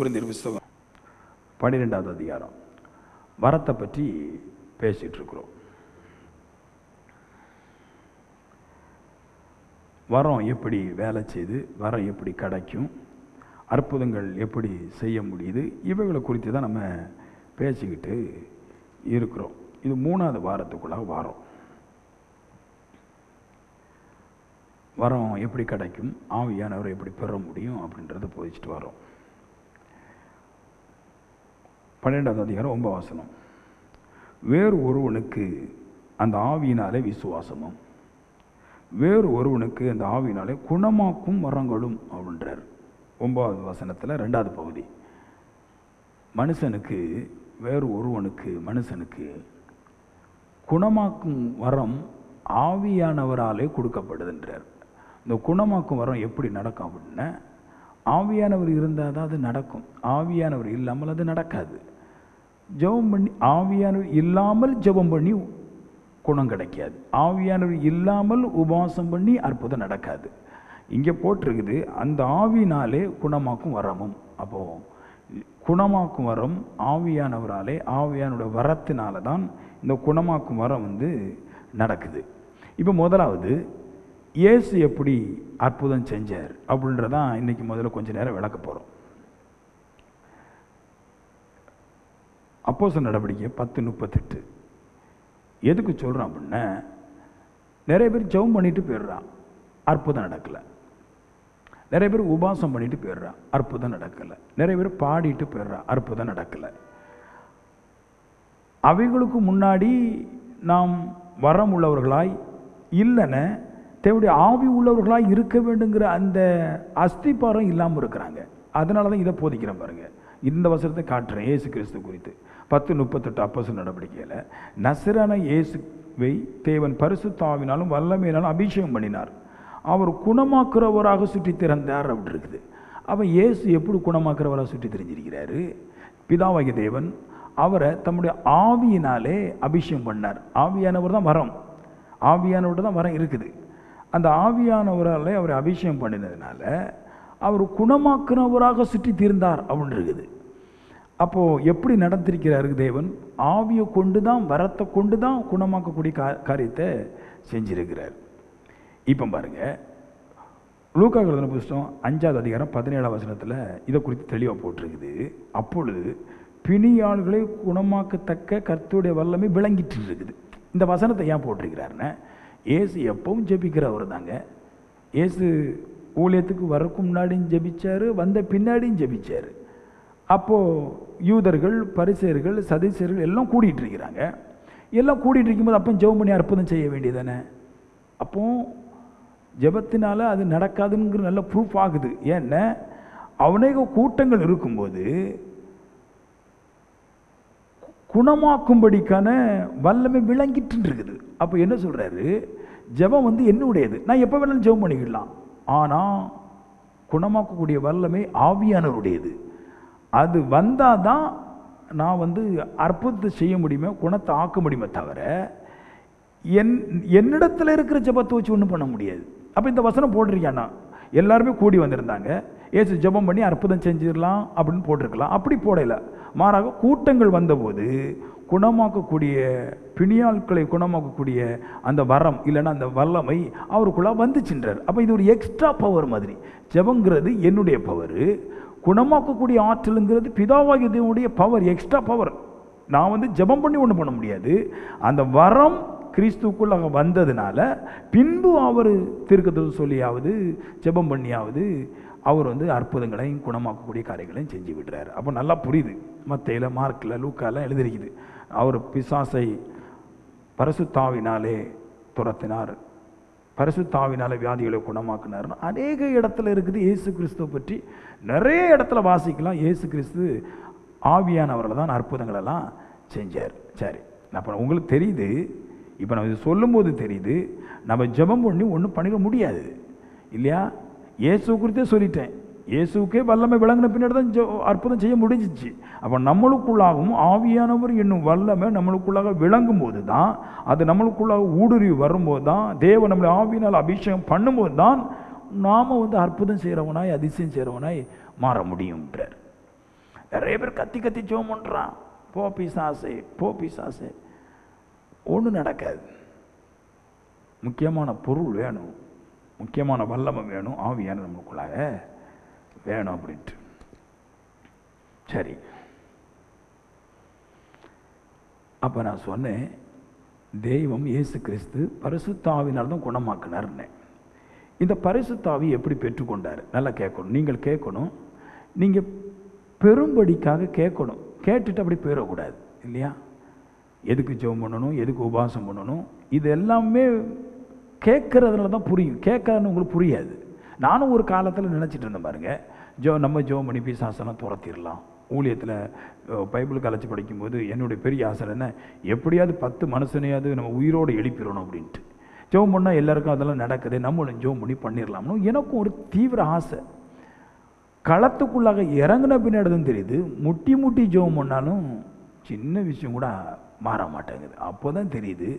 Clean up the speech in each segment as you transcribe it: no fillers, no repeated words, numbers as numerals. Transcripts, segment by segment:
கொரிந்தியர் புத்தகம் 12வது அதிகாரம் வரத்தை பற்றி பேசிட்டு இருக்கிறோம். வரம் எப்படி வேலை செய்து, வரம் எப்படி கிடைக்கும், அற்புதங்கள் எப்படி செய்ய முடியுது, இவைகளை குறித்து தான் நம்ம பேசிக்கிட்டு இருக்கிறோம். இது 3வது வாரத்துக்குள்ளாக வரோம். வரம் எப்படி கிடைக்கும், ஆவியானவரை எப்படி பெற முடியும் அப்படின்றத போதிச்சுட்டு வரோம். 12வது அதிகாரம் 9 வசனம். வேறு ஒருவனுக்கு அந்த ஆவியினாலே விசுவாசமும், வேறு ஒருவனுக்கு அந்த ஆவியினாலே குணமாக்கும் வரங்களும் அப்படின்றார். 9வது வசனத்தில் 2வது பகுதி. மனுஷனுக்கு, வேறு ஒருவனுக்கு மனுஷனுக்கு குணமாக்கும் வரம் ஆவியானவராலே கொடுக்கப்படுதுன்றார். இந்த குணமாக்கும் வரம் எப்படி நடக்கும் அப்படின்னா, ஆவியானவர் இருந்தால் தான் அது நடக்கும். ஆவியானவர் இல்லாமல் அது நடக்காது. ஜெபம் பண்ணி, ஆவியானவர் இல்லாமல் ஜெபம் பண்ணி குணம் கிடைக்காது. ஆவியானவர் இல்லாமல் உபவாசம் பண்ணி அற்புதம் நடக்காது. இங்கே போட்டிருக்குது, அந்த ஆவியினாலே குணமாக்கும் வரமும். அப்போது குணமாக்கும் வரம் ஆவியானவராலே, ஆவியானோட வரத்தினால தான் இந்த குணமாக்கும் வரம் நடக்குது. இப்போ முதலாவது இயேசு எப்படி அற்புதம் செஞ்சார் அப்படின்றதான் இன்னைக்கு முதல்ல கொஞ்ச நேரம் விளக்க போகிறோம். அப்போஸ்தலர் நடவடிக்கை 10:38 எதுக்கு சொல்கிறான் அப்படின்னா, நிறைய பேர் ஜெபம் பண்ணிட்டு போயிடுறான், அற்புதம் நடக்கலை. நிறைய பேர் உபாசம் பண்ணிட்டு போயிடுறான், அற்புதம் நடக்கலை. நிறைய பேர் பாடிட்டு போயிடுறான், அற்புதம் நடக்கலை. அவைகளுக்கு முன்னாடி நாம் வரம் உள்ளவர்களாய் இல்லைன்னு தேவடைய ஆவி உள்ளவர்களாக இருக்க வேண்டுங்கிற அந்த அஸ்திபாரம் இல்லாமல் இருக்கிறாங்க. அதனால தான் இதை போதிக்கிறேன் பாருங்க. இந்த வசனத்தை காட்டுறேன் இயேசு கிறிஸ்து குறித்து. 10:38 அப்போஸ்தலர் நடவடிக்கையில், நசரேயனான இயேசுவை தேவன் பரிசுத்த ஆவியினாலும் வல்லமையினாலும் அபிஷேகம் பண்ணினார், அவர் குணமாக்குறவராக சுற்றி திறந்தார் அப்படி இருக்குது. அப்போ இயேசு எப்படி குணமாக்குறவராக சுற்றி தெரிஞ்சிருக்கிறாரு? பிதாவாகிய தேவன் அவரை தம்முடைய ஆவியினாலே அபிஷேகம் பண்ணார். ஆவியானவர் தான் வரம், ஆவியானவர் தான் வரம் இருக்குது. அந்த ஆவியானவராலே அவரை அபிஷேகம் பண்ணினதுனால அவர் குணமாக்குறவராக சுற்றி தீர்ந்தார் அப்படின்னு இருக்குது. அப்போது எப்படி நடந்திருக்கிறாரு தேவன்? ஆவியை கொண்டு தான், வரத்தை கொண்டு தான் குணமாக்கக்கூடிய காரியத்தை செஞ்சிருக்கிறார். இப்போ பாருங்க, லூக்கா எழுதின புத்தகம் 5வது அதிகாரம் 17வது வசனத்தில் இதை குறித்து தெளிவாக போட்டிருக்குது. அப்பொழுது பிணியாள்களை குணமாக்கத்தக்க கர்த்தருடைய வல்லமை விளங்கிட்டு இருக்குது. இந்த வசனத்தை ஏன் போட்டிருக்கிறாருன்னா, இயேசு எப்பவும் ஜெபிக்கிறவர் தாங்க. இயேசு ஊழியத்துக்கு வரக்கு முன்னாடியும் ஜெபிச்சார், வந்த பின்னாடியும் ஜெபிச்சார். அப்போது யூதர்கள், பரிசேயர்கள், சதுசேயர்கள் எல்லாம் கூடிகிட்டு இருக்கிறாங்க. எல்லாம் கூடிகிட்டு இருக்கும்போது அப்போ ஜெபம் பண்ணி அற்புதம் செய்ய வேண்டியதானே? அப்போ ஜெபத்தினால அது நடக்காதுங்கிற நல்ல ப்ரூஃப் ஆகுது. ஏன்னா அநேக கூட்டங்கள் இருக்கும்போது குணமாக்கும்படிக்கான வல்லமை விளங்கிட்டு இருக்குது. அப்போ என்ன சொல்கிறாரு? ஜெபம் என்னுடையது, நான் எப்போ வேணாலும் ஜெபம் பண்ணிக்கலாம். ஆனால் குணமாக்கக்கூடிய வல்லமை ஆவியானவருடையது. அது வந்தால் தான் நான் அற்புதத்தை செய்ய முடியுமே, குணத்தை ஆக்க முடியுமே தவிர என்னிடத்தில் இருக்கிற ஜெபத்தை வச்சு ஒன்றும் பண்ண முடியாது. அப்போ இந்த வசனம் போட்டிருக்கானா, எல்லாருமே கூடி வந்திருந்தாங்க, ஏசு ஜெபம் பண்ணி அற்புதம் செஞ்சிடலாம் அப்படின்னு போட்டிருக்கலாம். அப்படி போடலை. மாறாக கூட்டங்கள் வந்தபோது குணமாக்கக்கூடிய, பிணியாட்களை குணமாக்கக்கூடிய அந்த வரம் இல்லைன்னா அந்த வல்லமை அவருக்குள்ளே வந்துச்சுன்றார். அப்போ இது ஒரு எக்ஸ்ட்ரா பவர் மாதிரி. ஜெபங்கிறது என்னுடைய பவர், குணமாக்கக்கூடிய ஆற்றலுங்கிறது பிதாவாகிய தேவனுடைய பவர், எக்ஸ்ட்ரா பவர். நான் ஜெபம் பண்ணி ஒன்றும் பண்ண முடியாது. அந்த வரம் கிறிஸ்துக்குள்ளாக வந்ததுனால பின்பு அவர் தீர்க்கதரிசனம் சொல்லியாவது ஜெபம் பண்ணியாவது அவர் அற்புதங்களையும் குணமாக்கக்கூடிய காரியங்களையும் செஞ்சு விடுறாரு. அப்போ நல்லா புரியுது. மத்தேயில, மார்க்கில், லூக்காலாம் எழுதியிருக்குது. அவர் பிசாசை பரிசுத்தாவினாலே துரத்தினார், பரிசுத்தாவினாலே வியாதிகளை குணமாக்கினார்னு அநேக இடத்துல இருக்குது. இயேசு கிறிஸ்துவை பற்றி நிறைய இடத்துல வாசிக்கலாம். இயேசு கிறிஸ்து ஆவியானவர்களை தான் அற்புதங்களெல்லாம் செஞ்சார். சரி, அப்போ உங்களுக்கு தெரியுது, இப்போ நம்ம இது சொல்லும்போது தெரியுது, நம்ம ஜெபம் பண்ணி ஒன்றும் பண்ணிட முடியாது இல்லையா? இயேசு குறித்தே சொல்லிட்டேன். இயேசுக்கே வல்லமை விளங்கின பின்னாடி தான் அற்புதம் செய்ய முடிஞ்சிச்சு. அப்போ நம்மளுக்குள்ளாகவும் ஆவியானவர் என்னும் வல்லமை நம்மளுக்குள்ளாக விளங்கும் போது தான், அது நம்மளுக்குள்ளாக ஊடுருவி வரும்போது தான், தேவன் நம்மளை ஆவியினால் அபிஷேகம் பண்ணும்போது தான் நாம் அற்புதம் செய்கிறவனாய், அதிசயம் செய்கிறவனாய் மாற முடியும்ன்றார். நிறைய பேர் கத்தி கத்தி ஜெபம் பண்ணுறான், போ பிசாசே போ பிசாசே. ஒன்றும் நடக்காது. முக்கியமான பொருள் வேணும், முக்கியமான வல்லமை வேணும், ஆவியான நம்மளுக்குள்ளாக வேணும் அப்படின்ட்டு. சரி, அப்போ நான் சொன்னேன், தெய்வம் இயேசு கிறிஸ்து பரிசுத்த ஆவியினால் தான் குணமாக்கினார்னு. இந்த பரிசுத்த ஆவி எப்படி பெற்றுக்கொண்டார்? நல்லா கேட்கணும், நீங்கள் கேட்கணும். நீங்கள் பெரும்படிக்காக கேட்கணும், கேட்டுட்டு அப்படி போயிடக்கூடாது இல்லையா? எதுக்கு ஜெபம் பண்ணணும், எதுக்கு உபவாசம் பண்ணணும், இது எல்லாமே கேட்கறதுனால தான் புரியும். கேட்காதுன்னு உங்களுக்கு புரியாது. நானும் ஒரு காலத்தில் நினச்சிட்டு இருந்தேன் பாருங்க, நம்ம ஜெபம் பண்ணி பிசாசெல்லாம் துரத்திடலாம். ஊழியத்தில் பைபிள் கலைச்சி படிக்கும்போது என்னுடைய பெரிய ஆசை என்ன, எப்படியாவது 10 மனுஷனையாவது நம்ம உயிரோடு எழுப்பிடணும் அப்படின்ட்டு. ஜெபம் பண்ணால் எல்லாருக்கும் அதெல்லாம் நடக்குது, நம்மளும் ஜெபம் பண்ணி பண்ணிடலாம்னு எனக்கும் ஒரு தீவிர ஆசை. களத்துக்குள்ளாக இறங்கின பின்னாடி தான் தெரியுது, முட்டி முட்டி ஜெபம் பண்ணாலும் சின்ன விஷயம் கூட மாற மாட்டேங்குது. அப்போ தான் தெரியுது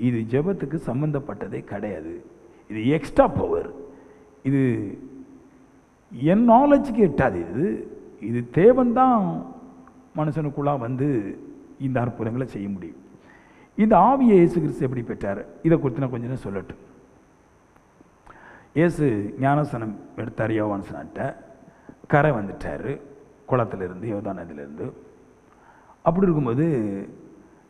இது ஜெபத்துக்கு சம்மந்தப்பட்டதே கிடையாது, இது எக்ஸ்ட்ரா பவர், இது என் நாலேஜுக்கு எட்டாது. இது தேவன் தான் மனுஷனுக்குள்ளாக வந்து இந்த அற்புதங்களை செய்ய முடியும். இந்த ஆவியை இயேசு கிறிஸ்து எப்படி பெற்றார், இதை குறித்து நான் கொஞ்சம் சொல்லட்டும். இயேசு ஞானஸ்நானம் எடுத்தார் யோவான் ஸ்நானத்தை, கரை வந்துட்டார் குளத்திலிருந்து, யோர்தான் நதியிலிருந்து. அப்படி இருக்கும்போது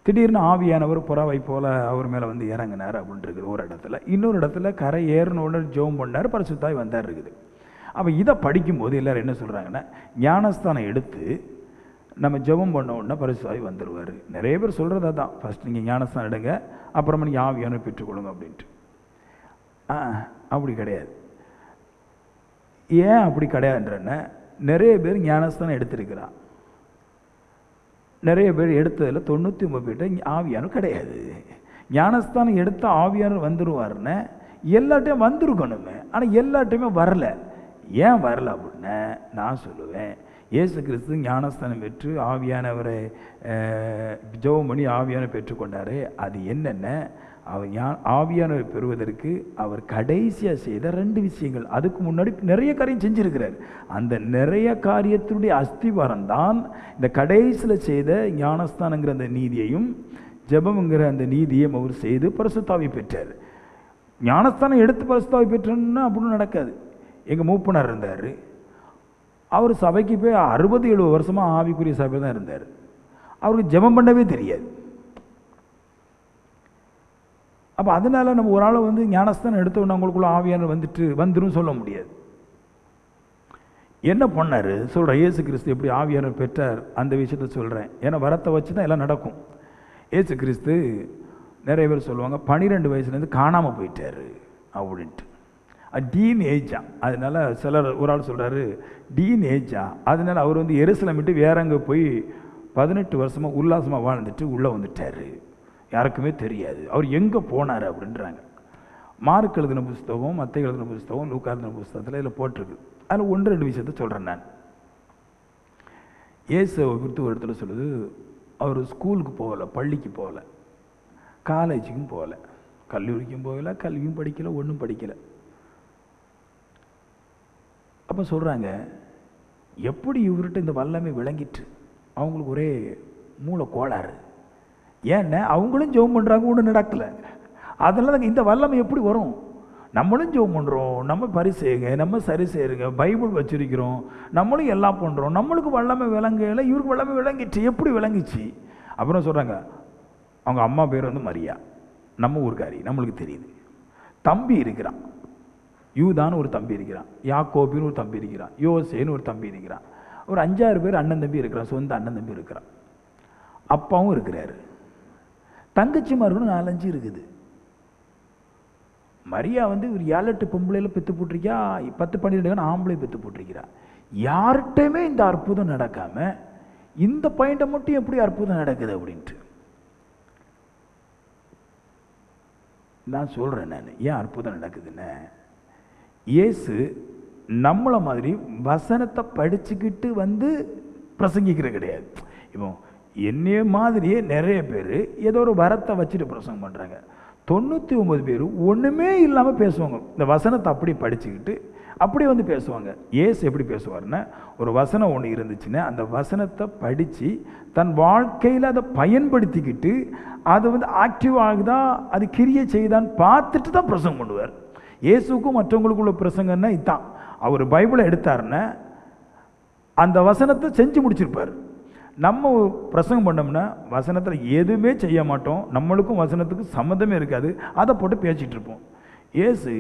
திடீர்னு ஆவியானவர் புறாவை போல அவர் மேலே வந்து இறங்கினார் அப்படின்ட்டு ஒரு இடத்துல. இன்னொரு இடத்துல கரை ஏறினோட ஜெபம் பண்ணார், பரிசுத்தாய் வந்தார் இருக்குது. அப்போ இதை படிக்கும்போது எல்லோரும் என்ன சொல்கிறாங்கன்னா, ஞானஸ்தானம் எடுத்து நம்ம ஜெபம் பண்ண உடனே பரிசுத்தாய் வந்துடுவார். நிறைய பேர் சொல்கிறதா தான், ஃபஸ்ட் நீங்கள் ஞானஸ்தானம் எடுங்க, அப்புறமா நீங்கள் ஆவியானவர் பெற்றுக்கொள்ளுங்க அப்படின்ட்டு. அப்படி கிடையாது. ஏன் அப்படி கிடையாதுன்றன, நிறைய பேர் ஞானஸ்தானம் எடுத்திருக்கிறான், நிறைய பேர் எடுத்ததில் 99 பேர்கிட்ட ஆவியானவர் கிடையாது. ஞானஸ்தானம் எடுத்த ஆவியானவர் வந்துடுவார்னு எல்லாட்டையும் வந்திருக்கணுமே, ஆனால் எல்லாட்டையுமே வரல. ஏன் வரல அப்படின்னா, நான் சொல்லுவேன், இயேசு கிறிஸ்து ஞானஸ்தானம் பெற்று ஆவியானவரை ஜெபம் பண்ணி ஆவியானவர் பெற்றுக்கொண்டார். அது என்னென்ன, அவர் ஆவியானவரை பெறுவதற்கு அவர் கடைசியாக செய்த 2 விஷயங்கள். அதுக்கு முன்னாடி நிறைய காரியம் செஞ்சுருக்கிறார். அந்த நிறைய காரியத்தினுடைய அஸ்திவாரம் தான் இந்த கடைசியில் செய்த ஞானஸ்தானங்கிற அந்த நீதியையும் ஜெபம்ங்கிற அந்த நீதியையும் அவர் செய்து பரிசுத்தாவி பெற்றார். ஞானஸ்தானம் எடுத்து பரிசுத்தாவி பெற்றோன்னா அப்படின்னு நடக்காது. எங்கள் மூப்பனார் இருந்தார், அவர் சபைக்கு போய் 60-70 வருஷமாக ஆவிக்குரிய சபை தான் இருந்தார். அவருக்கு ஜெபம் பண்ணவே தெரியாது. அப்போ அதனால நம்ம ஒரு ஆளை வந்து ஞானஸ்தானம் எடுத்தோன்னா அவங்களுக்குள்ள ஆவியானவர் வந்துடும் சொல்ல முடியாது. என்ன பண்ணார் சொல்கிற, இயேசு கிறிஸ்து எப்படி ஆவியானவர் பெற்றார் அந்த விஷயத்த சொல்கிறேன். ஏன்னா வரத்தை வச்சு தான் எல்லாம் நடக்கும். இயேசு கிறிஸ்து நிறைய பேர் சொல்லுவாங்க 12 வயசுலேருந்து காணாமல் போயிட்டார் அப்படின்ட்டு. டீன் ஏஜா, அதனால சிலர் ஒரு ஆள் சொல்கிறாரு டீன் ஏஜா, அதனால அவர் வந்து எருசலேம் விட்டு வேற அங்கே போய் 18 வருஷமாக உல்லாசமாக வாழ்ந்துட்டு உள்ளே வந்துட்டார், யாருக்குமே தெரியாது அவர் எங்கே போனார் அப்படின்றாங்க. மார்க் எழுதின புஸ்தகம், மத்தேயு எழுதின புஸ்தகம், லூக்கா எழுதின புஸ்தகத்தில் இதில் போட்டிருக்கு. அதில் 1-2 விஷயத்த சொல்கிறேன் நான். இயேசுவை குறித்து ஒரு இடத்துல சொல்லுது, அவர் ஸ்கூலுக்கு போகலை, பள்ளிக்கு போகலை, காலேஜுக்கும் போகலை, கல்லூரிக்கும் போகலை, கல்வியும் படிக்கலை, ஒன்றும் படிக்கலை. அப்போ சொல்கிறாங்க, எப்படி இவர்கிட்ட இந்த வல்லமை விளங்கிட்டு, அவங்களுக்கு ஒரே மூளை கோளாறு. ஏன்னா அவங்களும் ஜெபம் பண்ணுறாங்க, ஒன்றும் நடக்கலை. அதனால இந்த வல்லமை எப்படி வரும்? நம்மளும் ஜெபம் பண்ணுறோம், நம்ம பரிசெய்யுங்க, நம்ம சரி செய்யுங்க, பைபிள் வச்சிருக்கிறோம், நம்மளும் எல்லாம் பண்ணுறோம், நம்மளுக்கு வல்லமை விளங்கலை, இவருக்கு வல்லமை விளங்கிச்சு. எப்படி விளங்கிச்சு? அப்புறம் சொல்கிறாங்க, அவங்க அம்மா பேர் வந்து மரியா, நம்ம ஊருக்காரி, நம்மளுக்கு தெரியுது. தம்பி இருக்கிறான், யூதான்னு ஒரு தம்பி இருக்கிறான், யாக்கோபின்னு ஒரு தம்பி இருக்கிறான், யோசேன்னு ஒரு தம்பி இருக்கிறான், ஒரு 5-6 பேர் அண்ணன் தம்பி இருக்கிறான், சொந்த அண்ணன் தம்பி இருக்கிறான், அப்பாவும் இருக்கிறாரு, தங்கச்சிமார்களும் 4-5 இருக்குது. மரியா வந்து ஒரு 7-8 பொம்பளையில் பெற்று போட்டிருக்கா, 10-12 ஆம்பளை பெற்று போட்டிருக்கிறா. யார்கிட்டையுமே இந்த அற்புதம் நடக்காம இந்த பாயிண்ட்டை மட்டும் எப்படி அற்புதம் நடக்குது அப்படின்ட்டு நான் சொல்கிறேன். நான் ஏன் அற்புதம் நடக்குதுன்னு, இயேசு நம்மளை மாதிரி வசனத்தை படிச்சுக்கிட்டு வந்து பிரசங்கிக்கிறது கிடையாது. இப்போ என்னைய மாதிரியே நிறைய பேர் ஏதோ ஒரு வரத்தை வச்சுட்டு பிரசங்கம் பண்ணுறாங்க. 99 பேர் ஒன்றுமே இல்லாமல் பேசுவாங்க. இந்த வசனத்தை அப்படி படிச்சுக்கிட்டு அப்படி வந்து பேசுவாங்க. ஏசு எப்படி பேசுவார்னா, ஒரு வசனம் ஒன்று இருந்துச்சுன்னா அந்த வசனத்தை படித்து தன் வாழ்க்கையில் அதை பயன்படுத்திக்கிட்டு அது வந்து ஆக்டிவ் ஆகுதா, அது கிரியை செய்தான்னு பார்த்துட்டு தான் பிரசங்கம் பண்ணுவார். இயேசுக்கும் மற்றவங்களுக்குள்ள பிரசங்கன்னா இதுதான். அவர் பைபிளை எடுத்தாருன்னா அந்த வசனத்தை செஞ்சு முடிச்சிருப்பார். நம்ம பிரசங்கம் பண்ணோம்னா வசனத்தில் எதுவுமே செய்ய மாட்டோம், நம்மளுக்கும் வசனத்துக்கும் சம்மந்தமே இருக்காது, அதை போட்டு பேசிகிட்டு இருப்போம். இயேசு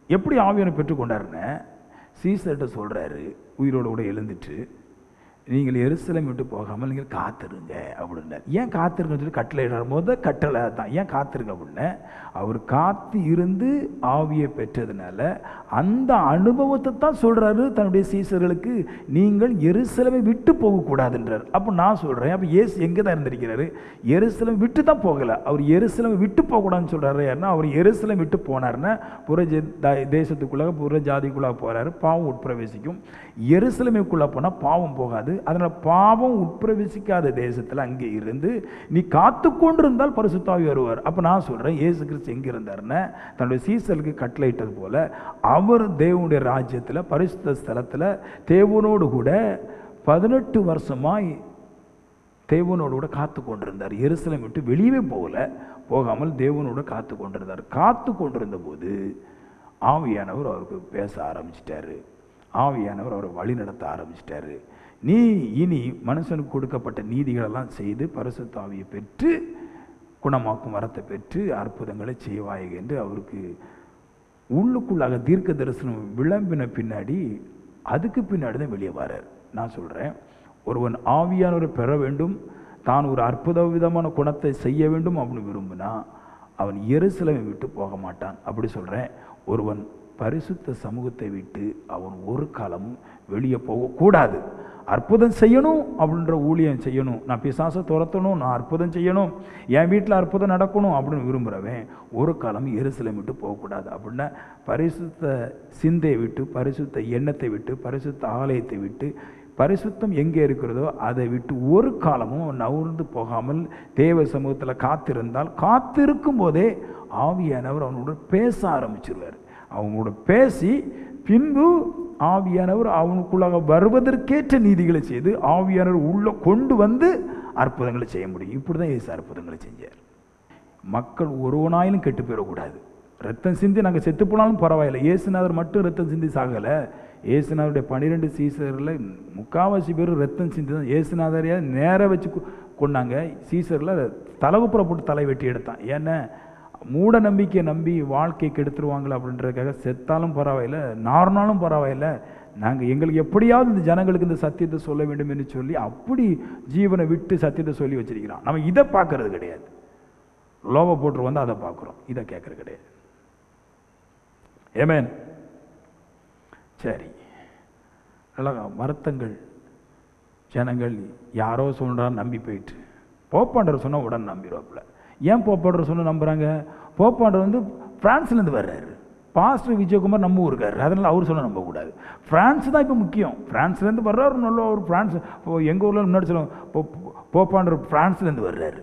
எப்படி ஆவியானவரை பெற்றுக்கொண்டாருன்னு சீசர்கிட்ட சொல்கிறாரு, உயிரோடு கூட எழுந்துட்டு, நீங்கள் எருசலேம் விட்டு போகாமல் நீங்கள் காத்திருங்க அப்படின்னார். ஏன் காத்திருங்கன்னு சொல்லி கட்டளை இடுற கட்டளை தான், ஏன் காத்திருங்க அப்படின்னா, அவர் காத்து இருந்து ஆவியை பெற்றதுனால அந்த அனுபவத்தை தான் சொல்கிறாரு தன்னுடைய சீசர்களுக்கு, நீங்கள் எருசலேமை விட்டு போகக்கூடாதுன்றார். அப்போ நான் சொல்கிறேன், அப்போ இயேசு எங்கே தான் இருந்திருக்கிறாரு? எருசலேம் விட்டு தான் போகலை, அவர் எருசலேமை விட்டு போகக்கூடாதுன்னு சொல்கிறாரு. யாருன்னா, அவர் எருசலேம் விட்டு போனார்னா புற தேசத்துக்குள்ளாக புற ஜாதிக்குள்ளாக போகிறாரு, பாவம் உட்பிரவேசிக்கும். எருசலேமுக்குள்ளே போனால் பாவம் போகாது. அதனால் பாவம் உட்பிரவேசிக்காத தேசத்தில் அங்கே இருந்து நீ காத்து கொண்டிருந்தால் பரிசுத்த ஆவி வருவார். அப்போ நான் சொல்கிறேன், இயேசு கிறிஸ்து எங்கே இருந்தாருன்னா தன்னுடைய சீசலுக்கு கட்டளையிட்டது போல அவர் தேவனுடைய ராஜ்யத்தில் பரிசுத்த ஸ்தலத்தில் தேவனோடு கூட 18 வருஷமாய் தேவனோடு கூட காத்து கொண்டிருந்தார். எருசலேம் விட்டு வெளியே போகாமல் தேவனோடு காத்து கொண்டிருந்தார். காத்து கொண்டிருந்த போது ஆவியானவர் அவருக்கு பேச ஆரம்பிச்சிட்டாரு. ஆவியானவர் அவரை வழி நடத்த ஆரம்பிச்சிட்டாரு. நீ இனி மனுஷனுக்கு கொடுக்கப்பட்ட நீதிகளெல்லாம் செய்து பரிசுத்த ஆவியை பெற்று குணமாக்கும் வரத்தை பெற்று அற்புதங்களை செய்வாய் என்று அவருக்கு உள்ளுக்குள்ளாக தீர்க்க தரிசனம் விளம்பின பின்னாடி அதுக்கு பின்னாடி தான் வெளியே வரார். நான் சொல்கிறேன், ஒருவன் ஆவியானவரை பெற வேண்டும், தான் ஒரு அற்புத விதமான குணத்தை செய்ய வேண்டும் அப்படின்னு விரும்பினா அவன் எருசலேமை விட்டு போக மாட்டான். அப்படி சொல்கிறேன், ஒருவன் பரிசுத்த சமூகத்தை விட்டு அவன் ஒரு காலமும் வெளியே போகக்கூடாது. அற்புதம் செய்யணும் அப்படின்ற ஊழியம் செய்யணும், நான் பிசாசை துரத்தணும், நான் அற்புதம் செய்யணும், என் வீட்டில் அற்புதம் நடக்கணும் அப்படின்னு விரும்புகிறவன் ஒரு காலம் எருசலேம் விட்டு போகக்கூடாது. அப்படின்னா பரிசுத்த சிந்தையை விட்டு, பரிசுத்த எண்ணத்தை விட்டு, பரிசுத்த ஆலயத்தை விட்டு, பரிசுத்தம் எங்கே இருக்கிறதோ அதை விட்டு ஒரு காலமும் நவுர்ந்து போகாமல் தேவ சமூகத்தில் காத்திருந்தால், காத்திருக்கும் போதே ஆவியானவர் அவனோட பேச ஆரம்பிச்சிருவார். அவங்களோட பேசி பின்பு ஆவியானவர் அவனுக்குள்ளாக வருவதற்கேற்ற நீதிகளை செய்து ஆவியானவர் உள்ள கொண்டு வந்து அற்புதங்களை செய்ய முடியும். இப்படி தான் இயேசு அற்புதங்களை செஞ்சார். மக்கள் ஒருவனாயிலும் கெட்டு போயிடக்கூடாது. ரத்தம் சிந்தி நாங்கள் செத்து போனாலும் பரவாயில்லை, இயேசுநாதர் மட்டும் ரத்தம் சிந்தி சாகலை. இயேசுநாதருடைய 12 சீசரில் 3/4 பேர் ரத்தம் சிந்தி தான். இயேசுநாதரையா நேராக வச்சு கொண்டாங்க. சீசரில் தலைகுப்புற போட்டு தலை வெட்டி எடுத்தான். ஏன்னா மூட நம்பிக்கையை நம்பி வாழ்க்கை கெடுத்துருவாங்களா அப்படின்றதுக்காக செத்தாலும் பரவாயில்லை, நார்னாலும் பரவாயில்லை, நாங்கள் எங்களுக்கு எப்படியாவது இந்த ஜனங்களுக்கு இந்த சத்தியத்தை சொல்ல வேண்டும் என்று சொல்லி அப்படி ஜீவனை விட்டு சத்தியத்தை சொல்லி வச்சிருக்கிறான். நம்ம இதை பார்க்கறது கிடையாது, லோப போட்டு வந்து அதை பார்க்குறோம், இதை கேட்கறது கிடையாது. ஏமேன். சரி, நல்லா வருத்தங்கள் ஜனங்கள் யாரோ சொல்கிறான்னு நம்பி போயிட்டு போப்பாண்டர் சொன்னால் உடனே நம்பிடுவாப்புல. ஏன் போப்பாண்டர் சொன்ன நம்புகிறாங்க? போப்பாண்டர் வந்து பிரான்ஸ்லேருந்து வர்றாரு, பாஸ்டர் விஜயகுமார் நம்ம ஊருக்காரு, அதனால் அவர் சொன்ன நம்பக்கூடாது. ஃப்ரான்ஸ் தான் இப்போ முக்கியம். ஃப்ரான்ஸ்லேருந்து வர்றாரு, நல்ல ஒரு ஃப்ரான்ஸ். எங்கள் ஊரில் முன்னாடி சொல்லுவோம், போப்பாண்டர் ஃப்ரான்ஸ்லேருந்து வர்றாரு.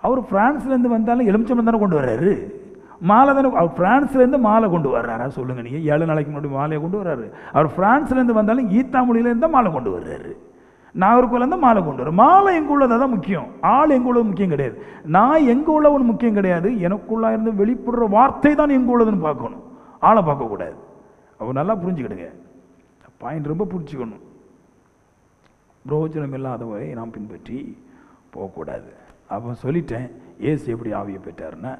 அவர் ஃப்ரான்ஸ்லேருந்து வந்தாலும் எலுமிச்சம்பழம் தானே கொண்டு வர்றாரு, மாலை தானே. அவர் ஃப்ரான்ஸ்லேருந்து மாலை கொண்டு வர்றாரா சொல்லுங்கள் நீங்கள்? 7 நாளைக்கு முன்னாடி மாலையை கொண்டு வர்றாரு. அவர் ஃப்ரான்ஸ்லேருந்து வந்தாலும் ஈத்தாமொழியிலேருந்து மாலை கொண்டு வர்றாரு, நாகர்கோவிலேருந்து மாலை கொண்டு வர. மாலை எங்கே உள்ளது தான் முக்கியம், ஆள் எங்கே உள்ளது முக்கியம் கிடையாது. நான் எங்கே உள்ளவன் முக்கியம் கிடையாது, எனக்குள்ளா இருந்து வெளிப்படுற வார்த்தை தான் எங்கே உள்ளதுன்னு பார்க்கணும், ஆளை பார்க்கக்கூடாது. அவர் நல்லா புரிஞ்சுக்கிடுங்க, பாயிண்ட் ரொம்ப புரிஞ்சுக்கணும். பிரயோஜனம் இல்லாதவை நாம் பின்பற்றி போகக்கூடாது. அப்போ சொல்லிட்டேன், ஏசு எப்படி ஆவியை பெற்றாருன்னா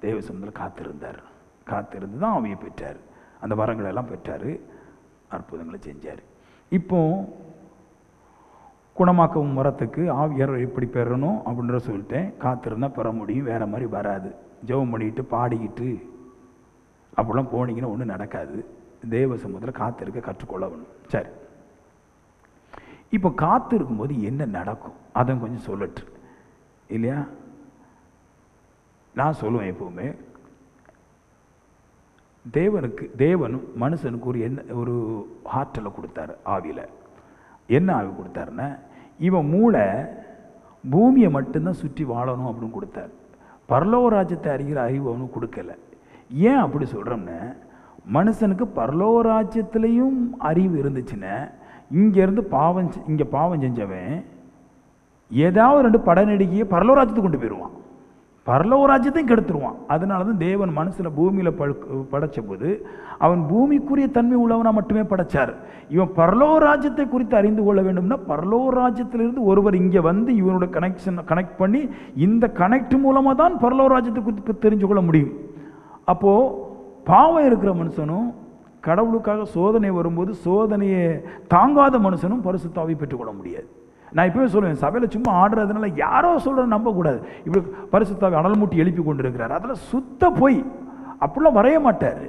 தேவ சமூகத்தில் காத்திருந்தார். காத்திருந்து தான் ஆவியை பெற்றார், அந்த வரங்களை எல்லாம் பெற்றார், அற்புதங்களை செஞ்சார். இப்போ குணமாக்கவும் வரத்துக்கு ஆவியார் எப்படி பெறணும் அப்படின்ற சொல்லிட்டேன். காத்திருந்தால் பெற முடியும், வேறு மாதிரி வராது. ஜெபம் பண்ணிக்கிட்டு பாடிக்கிட்டு அப்படிலாம் போனீங்கன்னா ஒன்றும் நடக்காது. தேவ சமூகத்தில் காத்திருக்க கற்றுக்கொள்ளணும். சரி, இப்போ காத்து இருக்கும்போது என்ன நடக்கும் அதை கொஞ்சம் சொல்லட்டு இல்லையா? நான் சொல்லுவேன் எப்பவுமே, தேவனும் மனுஷனுக்கு ஒரு ஆற்றலை கொடுத்தாரு ஆவியில். என்ன ஆவி கொடுத்தாருன்னா, இவன் மூளை பூமியை மட்டும்தான் சுற்றி வாழணும் அப்படின்னு கொடுத்தாரு. பரலோக ராஜ்யத்தை அறிகிற அறிவு அவனுக்கு கொடுக்கல. ஏன் அப்படி சொல்கிறோம்னா, மனுஷனுக்கு பரலோக ராஜ்யத்திலையும் அறிவு இருந்துச்சுன்னா இங்கேருந்து இங்கே பாவம் செஞ்சவன் ஏதாவது 2 படநடிகையை பரலோக ராஜ்யத்துக்கு கொண்டு போயிடுவான், பரலோக ராஜ்யத்தையும் கெடுத்துருவான். அதனால தான் தேவன் மனுஷனை பூமியில் படைச்ச போது அவன் பூமிக்குரிய தன்மை உள்ளவனா மட்டுமே படைச்சார். இவன் பரலோக ராஜ்யத்தை குறித்து அறிந்து கொள்ள வேண்டும்னா பரலோக ராஜ்யத்திலிருந்து ஒருவர் இங்கே வந்து இவனோட கனெக்ட் பண்ணி இந்த கனெக்ட் மூலமாக தான் பரலோக ராஜ்யத்தை குறித்து தெரிஞ்சு கொள்ள முடியும். அப்போது பாவம் இருக்கிற மனுஷனும் கடவுளுக்காக சோதனை வரும்போது சோதனையை தாங்காத மனுஷனும் பரிசுத்த ஆவியை பெற்றுக்கொள்ள முடியாது. நான் இப்பவே சொல்லுவேன், சபையில் சும்மா ஆடுறதுனால யாரோ சொல்கிற நம்பக்கூடாது. இப்படி பரிசுத்த ஆவி அனல் மூட்டி எழுப்பி கொண்டு இருக்கிறார், அதில் சுத்த போய் அப்படிலாம் வரைய மாட்டார்.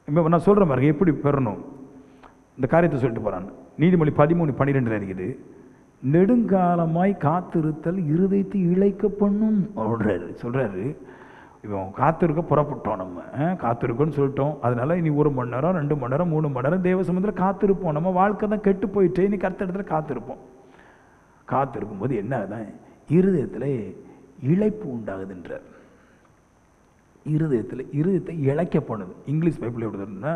இப்போ நான் சொல்கிறேன் பாருங்க எப்படி பெறணும் இந்த காரியத்தை சொல்லிட்டு போகிறான்னு. நீதிமொழி 13:12 இருக்குது, நெடுங்காலமாய் காத்திருத்தல் இருதயத்தை இழைக்க பண்ணும் அப்படின்றாரு சொல்கிறாரு. இப்போ காத்திருக்க புறப்பட்டோம், நம்ம காத்திருக்கோன்னு சொல்லிட்டோம். அதனால இனி 1 மணி நேரம் 2 மணி நேரம் 3 மணி நேரம் தேவ சமூகத்தில் காத்திருப்போம். நம்ம வாழ்க்கை தான் கெட்டு போயிட்டு இனி கர்த்தர் இடத்துல காத்திருப்போம். காத்திருக்கும் போது என்ன ஆகுதான், இருதயத்தில் இழைப்பு உண்டாகுதுன்றார். இருதயத்தை இழைக்க பண்ணுது. இங்கிலீஷ் பைபிள் எப்படி இருக்குன்னா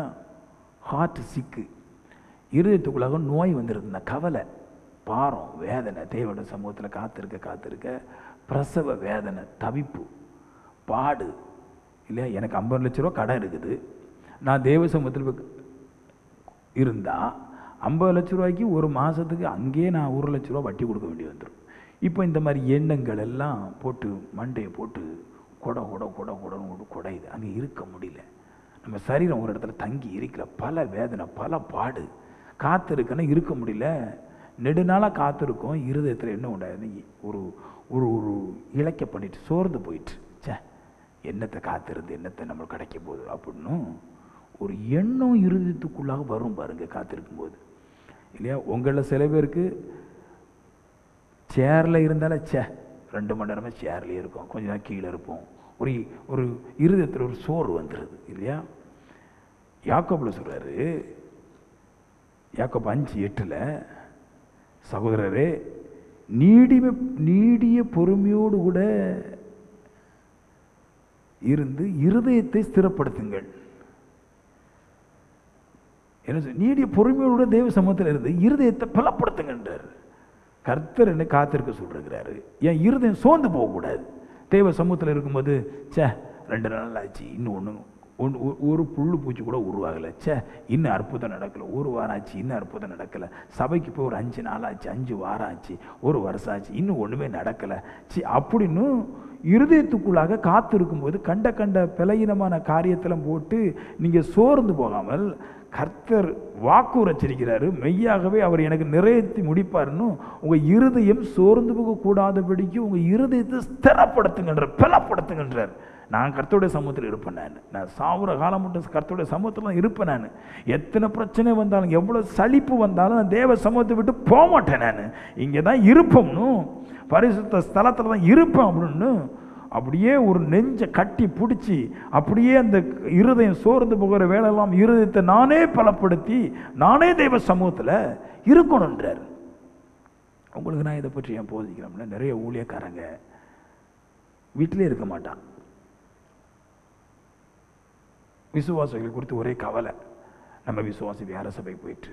ஹார்ட் சிக்கு, இருதயத்துக்குள்ளாக நோய் வந்துருதுன்னா கவலை, பாரம், வேதனை, தேவனுடைய சமூகத்தில் காத்திருக்க பிரசவ வேதனை, தவிப்பு, பாடு இல்லையா. எனக்கு 50 லட்ச ரூபா கடன் இருக்குது, நான் தேவ சமூகத்தில் இருந்தால் 50 லட்ச ரூபாய்க்கு ஒரு மாதத்துக்கு அங்கேயே நான் 1 லட்ச ரூபா வட்டி கொடுக்க வேண்டி வந்துடும். இப்போ இந்த மாதிரி எண்ணங்கள் எல்லாம் போட்டு மண்டையை போட்டு கொடைன்னு கொடையுது, அங்கே இருக்க முடியல. நம்ம சரீரம் ஒரு இடத்துல தங்கி இருக்கிற பல வேதனை, பல பாடு, காத்திருக்குன்னா இருக்க முடியல. நெடுநாளாக காத்திருக்கோம், இருதயத்தில் என்ன உண்டாது, ஒரு ஒரு ஒரு இழைக்க பண்ணிட்டு சோர்ந்து போயிட்டு, சே என்னத்தை காத்திருந்து என்னத்தை நம்ம கிடைக்க போகுது அப்படின்னு ஒரு எண்ணம் இருதயத்துக்குள்ளாக வரும் பாருங்க காத்திருக்கும் போது இல்லையா. உங்களில் சில பேருக்கு சேரில் இருந்தாலே 2 மணி நேரமாக சேர்லேயே இருக்கும், கொஞ்ச நேரம் கீழே இருப்போம், ஒரு இருதயத்தில் ஒரு சோறு வந்துடுது இல்லையா. யாக்கோபில் சொல்கிறாரு, யாக்கோபு 5:8, சகோதரரே நீடிய பொறுமையோடு கூட இருந்து இருதயத்தை ஸ்திரப்படுத்துங்கள். என்ன நீடிய பொறுமையோடு தேவ சமூகத்தில் இருந்து இருதயத்தை பலப்படுத்துங்கன்றார். கர்த்தர் என்ன காத்திருக்க சொல்றாரு. என் இருதயம் சோர்ந்து போகக்கூடாது. தேவ சமூகத்தில் இருக்கும்போது 2 நாள் ஆச்சு, இன்னும் ஒரு புல்லு பூச்சி கூட உருவாகலை, இன்னும் அற்புதம் நடக்கலை, 1 வாரம் ஆச்சு இன்னும் அற்புதம் நடக்கலை, சபைக்கு போய் ஒரு 5 நாள் ஆச்சு, 5 வாரம் ஆச்சு, 1 வருஷம் ஆச்சு, இன்னும் ஒன்றுமே நடக்கலை அப்படின்னு இருதயத்துக்குள்ளாக காத்திருக்கும்போது கண்ட பலகீனமான காரியத்தெல்லாம் போட்டு நீங்கள் சோர்ந்து போகாமல் கர்த்தர் வாக்கு உரைச்சிருக்கிறாரு, மெய்யாகவே அவர் எனக்கு நிறைவேற்றி முடிப்பார்னு உங்கள் இருதயம் சோர்ந்து போகக்கூடாதபடிக்கு உங்கள் இருதயத்தை ஸ்திரப்படுத்துங்கன்றார், பலப்படுத்துங்கன்றார். நான் கர்த்தருடைய சமூகத்தில் இருப்பேன், நான் சாவுற காலம் மட்டும் கர்த்தருடைய சமூகத்தில் தான் இருப்பேன். நான் எத்தனை பிரச்சனை வந்தாலும் எவ்வளோ சலிப்பு வந்தாலும் நான் தேவ சமூகத்தை விட்டு போக மாட்டேன். நான் இங்கே தான் இருப்போம்னு, பரிசுத்த ஸ்தலத்தில் தான் இருப்பேன் அப்படின்னு அப்படியே ஒரு நெஞ்சை கட்டி பிடிச்சி அப்படியே அந்த இருதயம் சோர்ந்து போகிற வேலையெல்லாம் இருதயத்தை நானே பலப்படுத்தி நானே தெய்வ சமூகத்தில் இருக்கணுன்றார். உங்களுக்கு நான் இதை பற்றி ஏன் போதிக்கிறோம்னா, நிறைய ஊழியக்காரங்க வீட்டிலே இருக்க மாட்டான். விசுவாசிகள் குறித்து ஒரே கவலை, நம்ம விசுவாசி வேற சபைக்கு போயிட்டு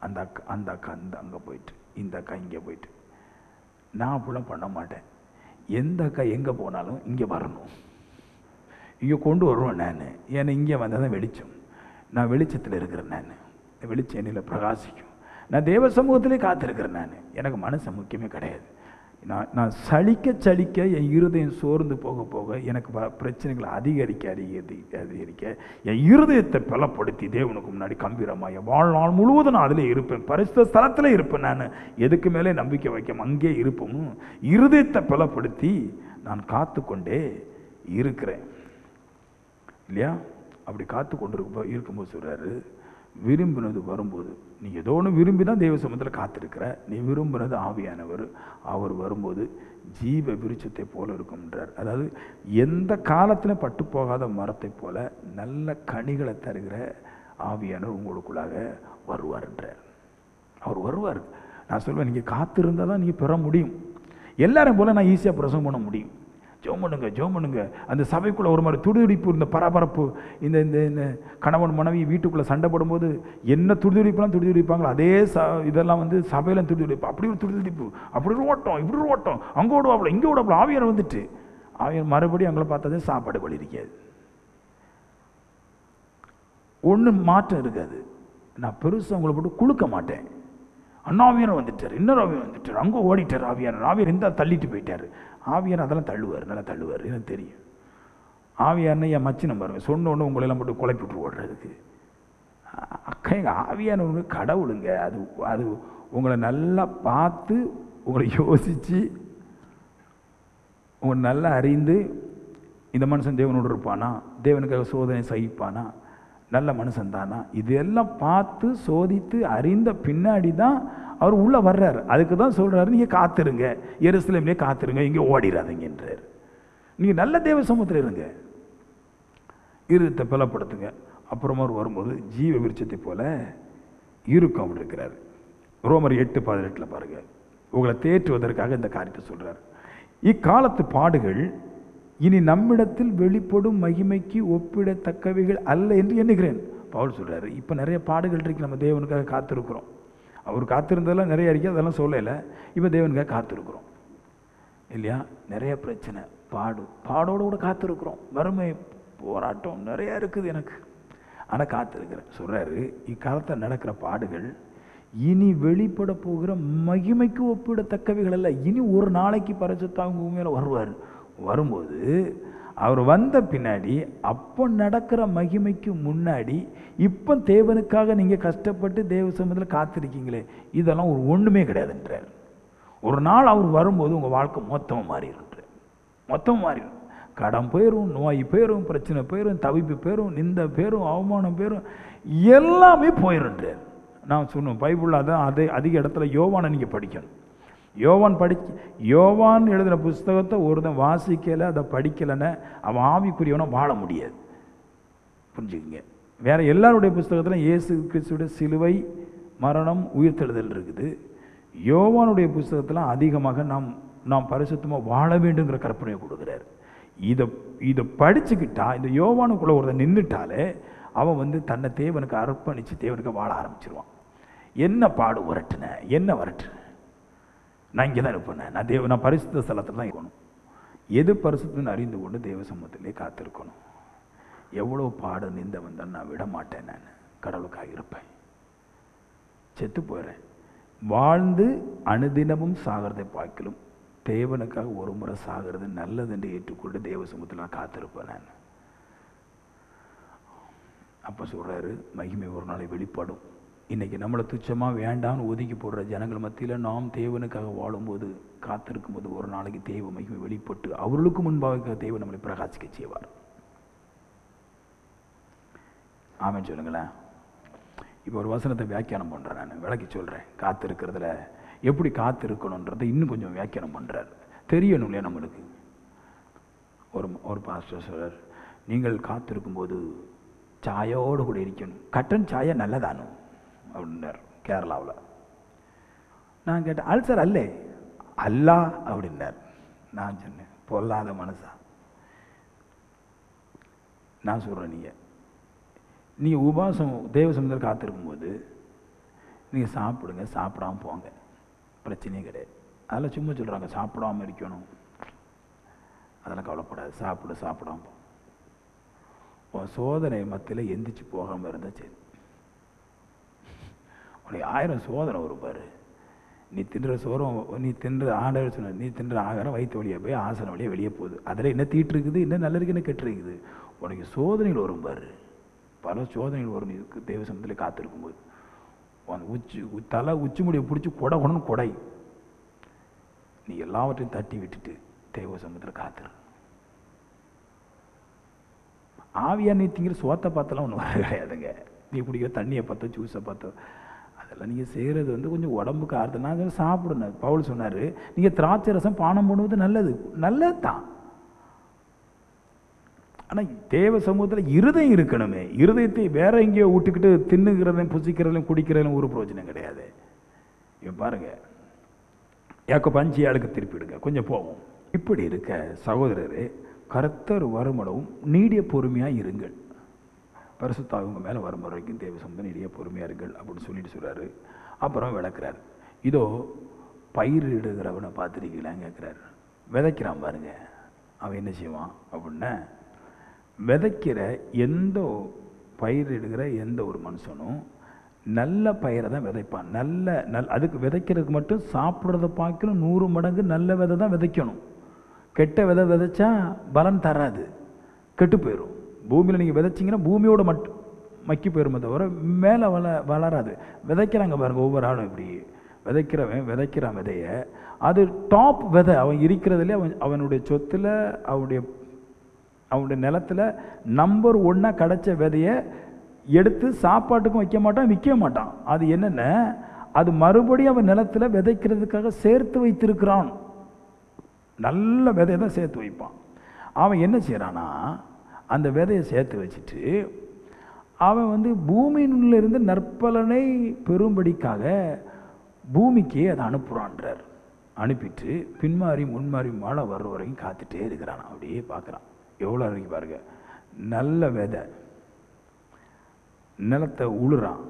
அந்த அக்கா அங்கே போயிட்டு இந்த அக்கா இங்கே போயிட்டு. நான் அப்படிலாம் பண்ண மாட்டேன். எந்த அக்கா எங்கே போனாலும் இங்கே வரணும், இங்கே கொண்டு வருவேன் நான். ஏன்னா இங்கே வந்தால் தான் வெளிச்சம், நான் வெளிச்சத்தில் இருக்கிறேன், நான் வெளிச்சம் என்னில் பிரகாசிக்கும், நான் தேவ சமூகத்திலே காத்திருக்கிறேன். நான் எனக்கு மனசு முக்கியமே கிடையாது. நான் சலிக்க என் இருதயம் சோர்ந்து போக எனக்கு பிரச்சனைகளை அதிகரிக்க என் இருதயத்தை பலப்படுத்தி தேவனுக்கு முன்னாடி கம்பீரமாக வாழ்நாள் முழுவதும் நான் அதிலே இருப்பேன், பரிசுத்த ஸ்தலத்தில் இருப்பேன். நான் எதுக்கு மேலே நம்பிக்கை வைக்காம அங்கே இருப்போம். இருதயத்தை பலப்படுத்தி நான் காத்து கொண்டே இருக்கிறேன் இல்லையா. அப்படி காத்து கொண்டு இருக்கும்போது சொல்றாரு, விரும்பினது வரும்போது, நீ ஏதோ ஒன்று விரும்பி தான் தேவ சமூகத்தில் காத்திருக்கிற, நீ விரும்பினது ஆவியானவர், அவர் வரும்போது ஜீவ விருட்சத்தை போல இருக்கும்ன்றார். அதாவது எந்த காலத்திலும் பட்டு போகாத மரத்தை போல நல்ல கனிகளை தருகிற ஆவியானவர் உங்களுக்குள்ளாக வருவார்ன்றார். அவர் வருவார். நான் சொல்வேன், நீங்கள் காத்திருந்தால் தான் நீங்கள் பெற முடியும். எல்லாரும் போல நான் ஈஸியாக பிரசவம் பண்ண முடியும். ஜெபம் பண்ணுங்க, ஜெபம் பண்ணுங்க. அந்த சபைக்குள்ளே ஒரு மாதிரி துடிதுடிப்பு, இந்த பரபரப்பு, இந்த இந்த இந்த கணவன் மனைவி வீட்டுக்குள்ளே சண்டை போடும்போது என்ன துடிதுடிப்பெல்லாம் துடிதுடிப்பாங்களோ அதே இதெல்லாம் வந்து சபையெல்லாம் துடிதுடிப்பு. அப்படி ஒரு துடிதுடிப்பு, அப்படி ஒரு ஓட்டம், இப்படி ஒரு ஓட்டம், அங்கே ஓடுவாப்புல இங்கே ஓடுவாப்புல. ஆவியார் வந்துட்டு ஆவியார் மறுபடியும் அவங்கள பார்த்ததே சாப்பாடு வழி இருக்காது, ஒன்றும் மாற்றம் இருக்காது. நான் பெருசாக அவங்கள போட்டு குளுக்க மாட்டேன். அண்ணாவியார் வந்துட்டார், இன்னொரு ஆவியார் வந்துட்டார், அங்கே ஓடிட்டார் ஆவியார். ஆவியார் இந்த தள்ளிட்டு போயிட்டார். ஆவியார் அதெல்லாம் தள்ளுவார், நல்லா தள்ளுவார், எனக்கு தெரியும். ஆவியார்னு என் மச்சினம் பாருங்க, சொன்ன ஒன்று உங்களெல்லாம் போட்டு குழப்பி விட்டு ஓடுறதுக்கு. அக்கா எங்கள் ஆவியான ஒன்று கடவுளுங்க. அது அது உங்களை நல்லா பார்த்து, உங்களை யோசித்து, உங்களை நல்லா அறிந்து, இந்த மனுஷன் தேவனோடு இருப்பானா, தேவனுக்காக சோதனை சகிப்பானா, நல்ல மனுஷன் தானா, இதெல்லாம் பார்த்து சோதித்து அறிந்த பின்னாடி தான் அவர் உள்ளே வர்றார். அதுக்கு தான் சொல்கிறாரு, நீங்கள் காத்துருங்க, எருசலேம்லேயே காத்துருங்க, இங்கே ஓடிடாதீங்கன்றார். நீங்கள் நல்ல தேவ சமூகத்தில் இருங்க, இருத்தை பலப்படுத்துங்க. அப்புறமா வரும்போது ஜீவ விருட்சத்தை போல இருக்கும் அப்படி இருக்கிறார். ரோமர் 8:18 பாருங்கள், உங்களை தேற்றுவதற்காக இந்த காரியத்தை சொல்கிறார். இக்காலத்து பாடுகள் இனி நம்மிடத்தில் வெளிப்படும் மகிமைக்கு ஒப்பிடத்தக்கவைகள் அல்ல என்று எண்ணுகிறேன். பவுல் சொல்கிறாரு, இப்போ நிறைய பாடுகள் இருக்கு, நம்ம தேவனுக்காக காத்திருக்கிறோம். அவர் காத்திருந்ததெல்லாம் நிறைய இருக்குது, அதெல்லாம் சொல்லலை. இப்போ தேவனுக்காக காத்திருக்கிறோம் இல்லையா? நிறைய பிரச்சனை, பாடோடு கூட காத்திருக்கிறோம். வறுமை, போராட்டம் நிறையா இருக்குது எனக்கு, ஆனால் காத்திருக்கிறேன். சொல்கிறாரு, இக்காலத்தில் நடக்கிற பாடுகள் இனி வெளிப்பட போகிற மகிமைக்கு ஒப்பிடத்தக்கவைகள் அல்ல. இனி ஒரு நாளைக்கு பரிசுத்தாவின் பூமியில் வருவார். வரும்போது அவர் வந்த பின்னாடி, அப்போ நடக்கிற மகிமைக்கு முன்னாடி இப்போ தேவனுக்காக நீங்கள் கஷ்டப்பட்டு தேவ சமூகத்தில் காத்திருக்கீங்களே, இதெல்லாம் ஒரு ஒன்றுமே கிடையாதுன்றார். ஒரு நாள் அவர் வரும்போது உங்கள் வாழ்க்கை மொத்தமாக மாறிடுன்றார். மொத்தமாக மாறிடும். கடன் போயிடும், நோய் போயிடும், பிரச்சனை போயிடும், தவிப்பு போயிடும், நிந்த போயிடும், அவமானம் போயிடும், எல்லாமே போயிடுன்றார். நான் சொன்னேன், பைபிளில் அதான் அதிக இடத்துல யோவானை நீங்கள் படிக்கணும். யோவான் எழுதின புஸ்தகத்தை ஒருத்தன் வாசிக்கலை, அதை படிக்கலைன்னு அவன் ஆவிக்குரியவனை வாழ முடியாது. புரிஞ்சுக்குங்க. வேற எல்லாருடைய புஸ்தகத்தில் இயேசு கிறிஸ்துடைய சிலுவை, மரணம், உயிர்த்தெழுதல் இருக்குது. யோவானுடைய புஸ்தகத்தில் அதிகமாக நாம் பரிசுத்தமாக வாழ வேண்டுங்கிற கற்பனையை கொடுக்குறாரு. இதை படிச்சுக்கிட்டா, இந்த யோவானுக்குள்ளே ஒருத்தன் நின்றுட்டாலே அவன் வந்து தன்னை தேவனுக்கு அர்ப்பணித்து தேவனுக்கு வாழ ஆரம்பிச்சிருவான். என்ன பாடு வரட்டுனேன், என்ன வரட்டுனேன், நான் இங்கே தான் இருப்பேன், நான் பரிசுத்த ஸ்தலத்தில் தான் இருக்கணும். எது பரிசுத்தன்னு அறிந்து கொண்டு தேவ சமூகத்திலே காத்திருக்கணும். எவ்வளோ பாடு நிந்த வந்தால் நான் விட மாட்டேன், நான் கடவுளுக்காக இருப்பேன். செத்து போயிடுறேன். வாழ்ந்து அனுதினமும் சாகிறதை பார்க்கலும் தேவனுக்காக ஒரு முறை சாகிறது நல்லது என்று ஏற்றுக்கொண்டு தேவ சமூகத்தில் நான் காத்திருப்பேன் நான். அப்போ சொல்கிறாரு, மகிமை ஒரு நாளை வெளிப்படும். இன்றைக்கி நம்மளை துச்சமாக வேண்டாம்னு ஒதுக்கி போடுற ஜனங்கள் மத்தியில் நாம் தேவனுக்காக வாழும்போது, காத்திருக்கும் போது ஒரு நாளைக்கு தேவ மகிமை வெளிப்பட்டு அவர்களுக்கு முன்பாக தேவன் நம்மளை பிரகாசிக்க செய்வார். ஆமென் சொல்லுங்களேன். இப்போ ஒரு வசனத்தை வியாக்கியானம் பண்ணுறேன், நான் விளக்கி சொல்கிறேன். காத்திருக்கிறதுல எப்படி காத்திருக்கணுன்றதை இன்னும் கொஞ்சம் வியாக்கியானம் பண்ணுறார். தெரியணும் இல்லையா நம்மளுக்கு. ஒரு பாஸ்டர் சொல்கிறார், நீங்கள் காத்திருக்கும்போது சாயோடு கூட இருக்கணும். கட்டன் சாயா நல்லதானோ அப்படின்னார் கேரளாவில். நான் கேட்டேன், அல்சர் அல்லே அல்லா அப்படின்னார். நான் சொன்னேன், பொல்லாத மனசா. நான் சொல்கிறேன், நீங்கள் உபாசம் தேவ சமுதிரம் காத்திருக்கும்போது நீங்கள் சாப்பிடுங்க, சாப்பிடாமல் போங்க, பிரச்சனையே கிடையாது. அதெல்லாம் சும்மா சொல்கிறாங்க, சாப்பிடாமல் இருக்கணும், அதெல்லாம் கவலைப்படாது, சாப்பிடாம போ. உன் சோதனை மத்தியில் எந்திரிச்சு போகாமல் இருந்தால் சரி. உனக்கு 1000 சோதனை வரும் பாரு. நீ தின்ற சோறும், நீ தின்ற ஆண்டவர் சொன்ன, நீ தின்ற ஆகாரம் வயிற்று வழியாக போய் ஆசன வழியாக வெளியே போகுது. அதில் என்ன தீட்டு இருக்குது, என்ன நல்ல இருக்குது, என்ன கெட்டு இருக்குது. உனக்கு சோதனைகள் வரும் பாரு, பல சோதனைகள் வரும். இதுக்கு தேவ சமூகத்தில் காத்திருக்கும்போது உச்சி முடியை பிடிச்சி கொடணும் கொடை. நீ எல்லாவற்றையும் தட்டி விட்டுட்டு தேவ சமூகத்தில் காத்திரு. ஆவியா நீ திங்கிற சோத்தை பார்த்தெல்லாம் ஒன்றும் வர கிடையாதுங்க. நீ குடிக்கிற தண்ணியை பார்த்தோ, ஜூஸை பார்த்தோ, அதெல்லாம் நீங்கள் செய்கிறது வந்து கொஞ்சம் உடம்புக்கு ஆறுது. நாங்கள் சாப்பிடணும். பவுல் சொன்னார், நீங்கள் திராட்சை ரசம் பானம் பண்ணுவது நல்லது தான். ஆனால் தேவ சமூகத்தில் இருதயம் இருக்கணுமே. இருதயத்தை வேற எங்கேயோ விட்டுக்கிட்டு தின்னுகிறதையும் புசிக்கிறதையும் குடிக்கிறதையும் ஒரு பிரயோஜனம் கிடையாது. இவன் பாருங்க, யாக்கோபு 5:7 திருப்பிடுங்க, கொஞ்சம் போவோம். இப்படி இருக்க சகோதரரே, கர்த்தர் வருமளவும் நீடிய பொறுமையாக இருங்கள். பரிசுத்த அவங்க மேலே வரும் வரைக்கும் தேவ சம்பந்தம் நீடிய பொறுமையாக இருங்கள் அப்படின்னு சொல்லிட்டு சொல்கிறாரு. அப்புறம் விளக்குறாரு. இதோ பயிரிடுகிறவனை பார்த்துருக்கீங்களான்னு கேட்குறாரு. விதைக்கிறான் பாருங்க, அவன் என்ன செய்வான் அப்படின்னா, விதைக்கிற பயிரிடுகிற எந்த ஒரு மனுஷனும் நல்ல பயிரை தான் விதைப்பான். அதுக்கு விதைக்கிறதுக்கு மட்டும் சாப்பிட்றத பார்க்கணும் 100 மடங்கு நல்ல விதை தான் விதைக்கணும். கெட்ட விதை விதைச்சா பலன் தராது, கெட்டு போயிடும். பூமியில் நீங்கள் விதைச்சிங்கன்னா பூமியோட மட்டும் மக்கி போயிருமே தவிர மேலே வளராது. விதைக்கிறாங்க பாருங்கள், ஒவ்வொரு ஆளும் இப்படி விதைக்கிறவன் விதைக்கிறான் விதையை. அது டாப் விதை, அவன் இருக்கிறதுலே அவனுடைய சொத்தில் அவனுடைய நிலத்தில் நம்பர் 1 கிடைச்ச விதையை எடுத்து சாப்பாட்டுக்கும் வைக்க மாட்டான், விற்க மாட்டான். அது என்னென்ன, அது மறுபடியும் அவன் நிலத்தில் விதைக்கிறதுக்காக சேர்த்து வைத்திருக்கிறான். நல்ல விதையை தான் சேர்த்து வைப்பான். அவன் என்ன செய்கிறான்னா, அந்த விதையை சேர்த்து வச்சுட்டு அவன் பூமியிலிருந்து நற்பலனை பெறும்படிக்காக பூமிக்கே அதை அனுப்புகிறான்றார். அனுப்பிட்டு பின்மாறி முன்மாறி மழை வர்ற வரைக்கும் காத்துட்டே இருக்கிறான். அப்படியே பார்க்குறான். எவ்வளோ வரைக்கும் பாருங்க, நல்ல விதை நிலத்தை உழுறான்,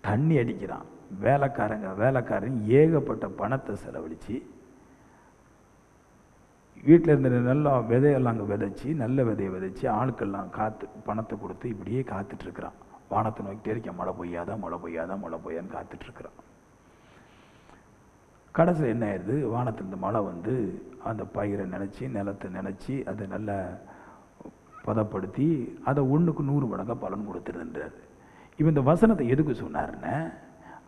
தண்ணி அடிக்கிறான், வேலைக்காரன் ஏகப்பட்ட பணத்தை செலவழித்து வீட்டில் இருந்த நல்லா விதையெல்லாம் அங்கே விதைச்சி, நல்ல விதையை விதைச்சி, ஆட்கள்லாம் பணத்தை கொடுத்து இப்படியே காத்துட்ருக்கிறான். வானத்தை நோக்கிட்டே இருக்கான், மழை பொய்யாதான்னு காத்துட்ருக்கிறான். கடைசியில் என்ன ஆயிடுது, வானத்திலிருந்து மழை அந்த பயிரை நிலத்தை நினச்சி அதை நல்லா பதப்படுத்தி அதை 1க்கு 100 மடங்காக பலன் கொடுத்துருன்றார். இப்போ இந்த வசனத்தை எதுக்கு சொன்னாருன்னு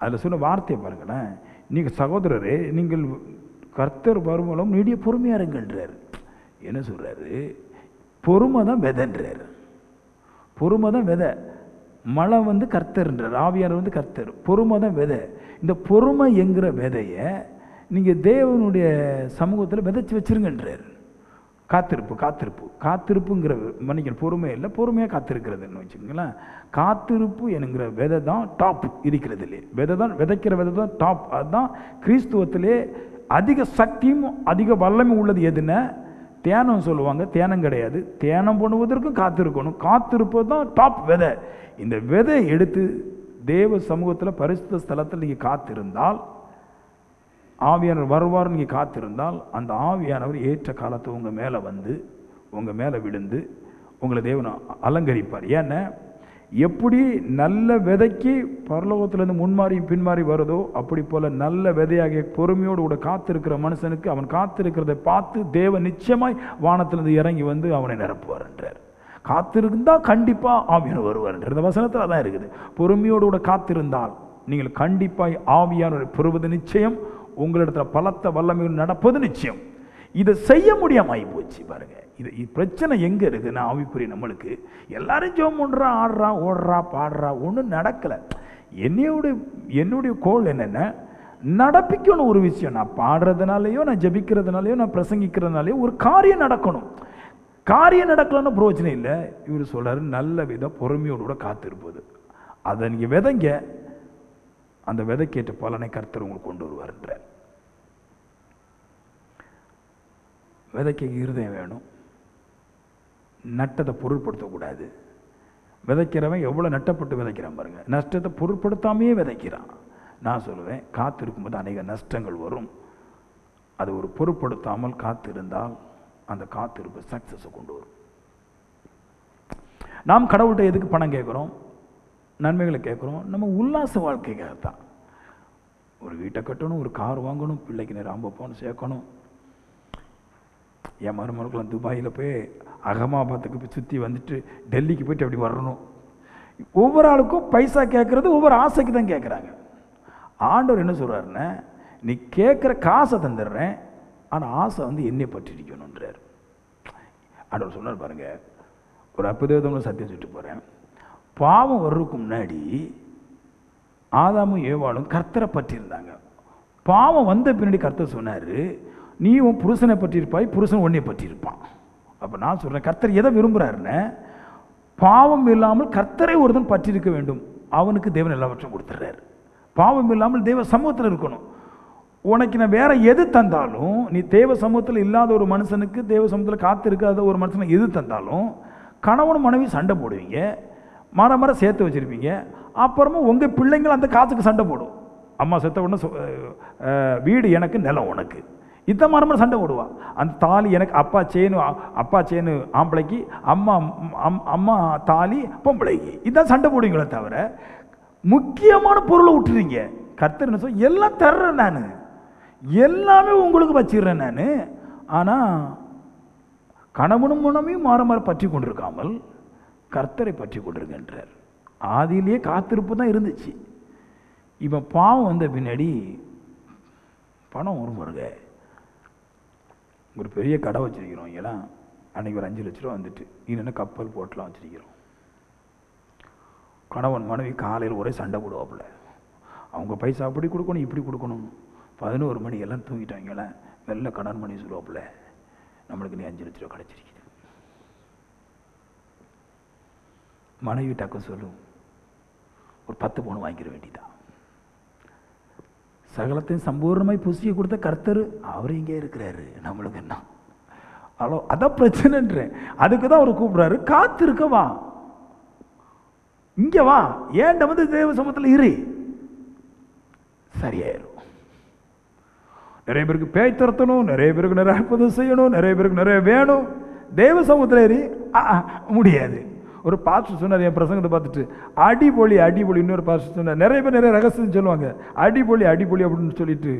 அதில் சொன்ன வார்த்தையை பாருங்களேன். நீங்கள் சகோதரரே, நீங்கள் கர்த்தர் வருமளவும் நீடிய பொறுமையாக இருங்கன்றார். என்ன சொல்கிறாரு, பொறுமை தான் விதைன்றார். பொறுமை தான் விதை. மழை கர்த்தர்ன்றார், ஆவியானவர் கர்த்தர். பொறுமை தான் விதை. இந்த பொறுமை என்கிற விதையை நீங்கள் தேவனுடைய சமூகத்தில் விதைச்சி வச்சிருங்கன்றார். காத்திருப்புங்கிற மன்னிக்கணும், பொறுமை இல்லை, பொறுமையாக காத்திருக்கிறதுன்னு வச்சுக்கோங்களேன். காத்திருப்பு என்கிற விதை தான் டாப் இருக்கிறது இல்லையே, விதைக்கிற விதை தான் டாப். அதுதான் கிறிஸ்துவத்திலே அதிக சக்தியும் அதிக வல்லமை உள்ளது. எதுன்னு தியானம் சொல்லுவாங்க, தியானம் கிடையாது. தியானம் பண்ணுவதற்கும் காத்திருக்கணும். காத்திருப்பது தான் டாப் விதை. இந்த விதை எடுத்து தேவ சமூகத்தில் பரிசுத்த ஸ்தலத்தில் நீங்கள் காத்திருந்தால், ஆவியானவர் வருவார் நீங்கள் காத்திருந்தால், அந்த ஆவியானவர் ஏற்ற காலத்தை உங்கள் மேலே உங்கள் மேலே விழுந்து உங்களை தேவனை அலங்கரிப்பார். ஏன்னா எப்படி நல்ல விதைக்கு பரலோகத்திலேருந்து முன்மாறியும் பின்மாறி வருதோ, அப்படி போல் நல்ல விதையாகிய பொறுமையோடு கூட காத்திருக்கிற மனுஷனுக்கு அவன் காத்திருக்கிறதை பார்த்து தேவன் நிச்சயமாய் வானத்திலிருந்து இறங்கி அவனை நிரப்புவார் என்றார். காத்திருந்தால் கண்டிப்பாக ஆவியானவர் வருவார் என்ற இந்த வசனத்தில் தான் இருக்குது. பொறுமையோடு கூட காத்திருந்தால் நீங்கள் கண்டிப்பாக ஆவியானவரை பெறுவது நிச்சயம். உங்களிடத்தில் பலத்த வல்லமையில் நடப்பது நிச்சயம். இதை செய்ய முடியாமல் ஆகி போச்சு பாருங்க. இது பிரச்சனை எங்கே இருக்குதுன்னா, ஆவிக்குரிய நம்மளுக்கு எல்லாரும் ஜெபம் பண்ணுறா, ஆடுறா, ஓடுறா, பாடுறா, ஒன்றும் நடக்கலை. என்னுடைய கோல் என்னென்ன, நடப்பிக்கணும் ஒரு விஷயம். நான் பாடுறதுனாலையோ, நான் ஜபிக்கிறதுனாலையோ, நான் பிரசங்கிக்கிறதுனாலையோ ஒரு காரியம் நடக்கணும். காரியம் நடக்கலன்னு பிரயோஜனம் இல்லை. இவர் சொல்றாரு, நல்ல விதம் பொறுமையோடு கூட காத்திருப்பது. அதை நீங்கள் விதைங்க, அந்த விதைக்கேற்ற பலனை கர்த்தர் உங்களுக்கு கொண்டு வருவார்ன்ற. விதைக்க இருதயம் வேணும். நட்டத்தை பொருட்படுத்தக்கூடாது. விதைக்கிறவன் எவ்வளோ நட்டப்பட்டு விதைக்கிறான் பாருங்க. நஷ்டத்தை பொருட்படுத்தாமையே விதைக்கிறான். நான் சொல்லுவேன், காத்திருக்கும்போது அநேக நஷ்டங்கள் வரும். அது ஒரு பொருட்படுத்தாமல் காத்திருந்தால் அந்த காத்திருப்பு சக்சஸை கொண்டு வரும். நாம் கடவுள்கிட்ட எதுக்கு பணம் கேட்குறோம், நன்மைகளை கேட்குறோம்? நம்ம உல்லாச வாழ்க்கைக்காக தான். ஒரு வீட்டை கட்டணும், ஒரு கார் வாங்கணும், பிள்ளைக்கு நேரம் 50 பவுன் சேர்க்கணும். என் மருமகளுக்கெல்லாம் துபாயில் போய் அகமாபாத்துக்கு போய் சுற்றி வந்துட்டு டெல்லிக்கு போயிட்டு அப்படி வரணும். ஒவ்வொரு ஆளுக்கும் பைசா கேட்குறது ஒவ்வொரு ஆசைக்கு தான் கேட்குறாங்க. ஆண்டவர் என்ன சொல்கிறாருன்னா, நீ கேட்குற காசை தந்துடுறேன், ஆனால் ஆசை என்னை பற்றி இருக்கணுன்றார். ஆண்டவர் சொன்னார் பாருங்க, ஒரு 40 சத்தியம் சொல்லிட்டு போகிறேன். பாவம் வர்றதுக்கு முன்னாடி ஆதாமும் ஏவாளும் கர்த்தரை பற்றி இருந்தாங்க. பாவம் வந்த பின்னாடி கர்த்தர் சொன்னார், நீ உன் புருஷனை பற்றி இருப்பாய், புருஷன் உன்னை பற்றி இருப்பான். அப்போ நான் சொல்கிறேன், கர்த்தர் எதை விரும்புகிறாருன்னு, பாவம் இல்லாமல் கர்த்தரை ஒருத்தன் பற்றி இருக்க வேண்டும். அவனுக்கு தேவன் எல்லாவற்றையும் கொடுத்துட்றாரு. பாவம் இல்லாமல் தேவ சமூகத்தில் இருக்கணும். உனக்கு நான் வேற எது தந்தாலும், நீ தேவ சமூகத்தில் இல்லாத ஒரு மனுஷனுக்கு, தேவ சமூகத்தில் காத்து இருக்காத ஒரு மனுஷனுக்கு எது தந்தாலும், கணவன் மனைவி சண்டை போடுவீங்க, மரம் சேர்த்து வச்சிருப்பீங்க. அப்புறமா உங்கள் பிள்ளைங்கள் அந்த காசுக்கு சண்டை போடும். அம்மா செத்த உடனே வீடு எனக்கு, நிலம் உனக்கு, இந்த மரம் சண்டை போடுவா. அந்த தாலி எனக்கு, அப்பா சேனு ஆம்பளைக்கு, அம்மா தாலி பொம்பளைக்கு, இதான் சண்டை போடுவீங்களே தவிர முக்கியமான பொருளை விட்டுறீங்க. கர்த்தர் என்ன சொல்ல, எல்லாம் தர்றேன் நான், எல்லாமே உங்களுக்கு வச்சிடுறேன் நான். ஆனால் கணவனும் மனைவியும் மாற பற்றி கொண்டிருக்காமல் கர்த்தரை பற்றி கொண்டிருக்கின்றார். ஆதியிலேயே காத்திருப்பு தான் இருந்துச்சு. இப்போ பாவம் வந்த பின்னாடி பணம் வரும் பாருங்க. ஒரு பெரிய கடை வச்சிருக்கிறோம், எல்லாம் அன்னைக்கு ஒரு 5 லட்ச ரூபா வந்துட்டு, இன்னும் கப்பல் போட்டெலாம் வச்சிருக்கிறோம். கணவன் மனைவி காலையில் ஒரே சண்டை போடுவாப்புல. அவங்க பைசா அப்படி கொடுக்கணும், இப்படி கொடுக்கணும். 11 மணி எல்லாம் தூங்கிட்டாங்களே, வெள்ள கணவன் மணி சொல்லுவாப்புல, நம்மளுக்கு நீ 5 லட்ச ரூபா கிடச்சிருக்குது. மனைவி டக்கு சொல்லும், ஒரு 10 பவுன் வாங்கிக்கிற வேண்டியதான். சகலத்தையும் சம்பூர்ணமாய் புசிய கொடுத்த கர்த்தர் அவர் இங்கே இருக்கிறாரு, நம்மளுக்கு என்ன அவ்வளோ அதான் பிரச்சனைன்றேன். அதுக்கு தான் அவர் கூப்பிடுறாரு, காத்திருக்க வா, இங்க வா, ஏன்ட வந்து தேவ சமூகத்தில் இரு, சரியாயிரும். நிறைய பேருக்கு பேய் துரத்தணும், நிறைய பேருக்கு நிறைய அற்புதம் செய்யணும், நிறைய பேருக்கு நிறைய வேணும். தேவ சமூகத்தில் ஏறி முடியாது. ஒரு பாஸ்டர் சொன்னார் என் பிரசங்கத்தை பார்த்துட்டு, அடிபொலி அடிபொலி. இன்னொரு பாஸ்டர் சொன்னார், நிறைய பேர் நிறைய ரகசியம் சொல்லுவாங்க, அடிபொலி அடிபொலி அப்படின்னு சொல்லிட்டு,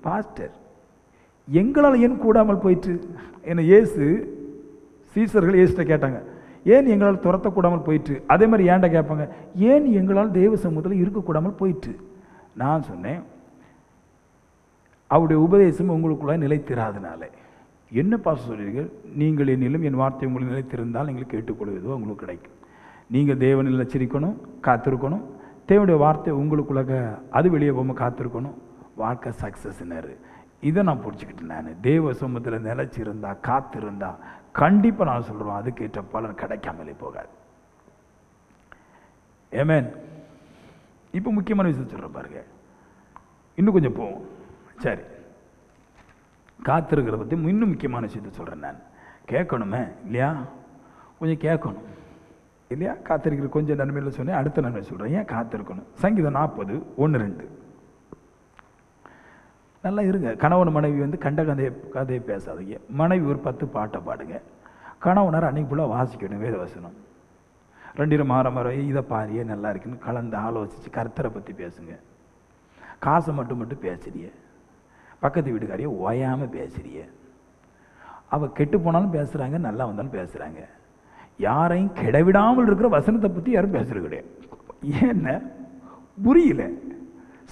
பாஸ்டர் எங்களால் ஏன் கூடாமல் போயிட்டு, என்னை சீசர்கள் இயேசுட்ட கேட்டாங்க, ஏன் எங்களால் துரத்தக்கூடாமல் போயிட்டு. அதே மாதிரி ஏன்ட கேட்பாங்க, ஏன் எங்களால் தேவ சமூகத்தில் இருக்கக்கூடாமல் போயிட்டு. நான் சொன்னேன், அவருடைய உபதேசம் உங்களுக்குள்ள நிலைத்திராதனால. என்ன பாச சொல்றீர்கள், நீங்கள் என்னிலும் என் வார்த்தை உங்களுக்கு நிலைத்திருந்தால் நீங்கள் கேட்டுக்கொள்வதோ உங்களுக்கு கிடைக்கும். நீங்கள் தேவனில் நச்சரிக்கணும், காத்திருக்கணும். தேவனுடைய வார்த்தை உங்களுக்குள்ள அது வெளியே போகாமல் காத்திருக்கணும். வாழ்க்கை சக்ஸஸ்னாரு. இதை நான் பிடிச்சிக்கிட்டேன். நான் தேவ சமூகத்தில் நிலைச்சிருந்தா, காத்திருந்தா கண்டிப்பாக நான் சொல்கிறோம், அதுக்கேற்ற பலன் கிடைக்காமலே போகாது. ஏமேன். இப்போ முக்கியமான விஷயம் சொல்கிறேன் பாருங்க, இன்னும் கொஞ்சம் போவோம். சரி, காத்திருக்கிறத பற்றி இன்னும் முக்கியமான விஷயத்தை சொல்கிறேன். நான் கேட்கணுமே இல்லையா, கொஞ்சம் கேட்கணும் இல்லையா. காத்திருக்கிற கொஞ்சம் நன்மையில் சொன்னேன், அடுத்த நன்மை சொல்கிறேன். ஏன் காத்திருக்கணும்? சங்கீதம் 40:1-2. நல்லா இருங்க. கணவன் மனைவி வந்து கண்ட கதையை பேசாதீங்க. மனைவி ஒரு 10 பாட்டை பாடுங்க. கணவனார் அன்னைக்கு ஃபுல்லாக வாசிக்கணும் வேத வசனம். 2 மாற இதை பாரியே நல்லா இருக்குன்னு கலந்து ஆலோசித்து கர்த்தரை பற்றி பேசுங்க. காசை மட்டும் பேசுறிய, பக்கத்து வீட்டுக்காரியை ஓயாமல் பேசுறிய. அவள் கெட்டு போனாலும் பேசுகிறாங்க, நல்லா வந்தாலும் பேசுகிறாங்க. யாரையும் கெடவிடாமல் இருக்கிற வசனத்தை பற்றி யாரும் பேசுறது கிடையாது. ஏன்னா புரியல,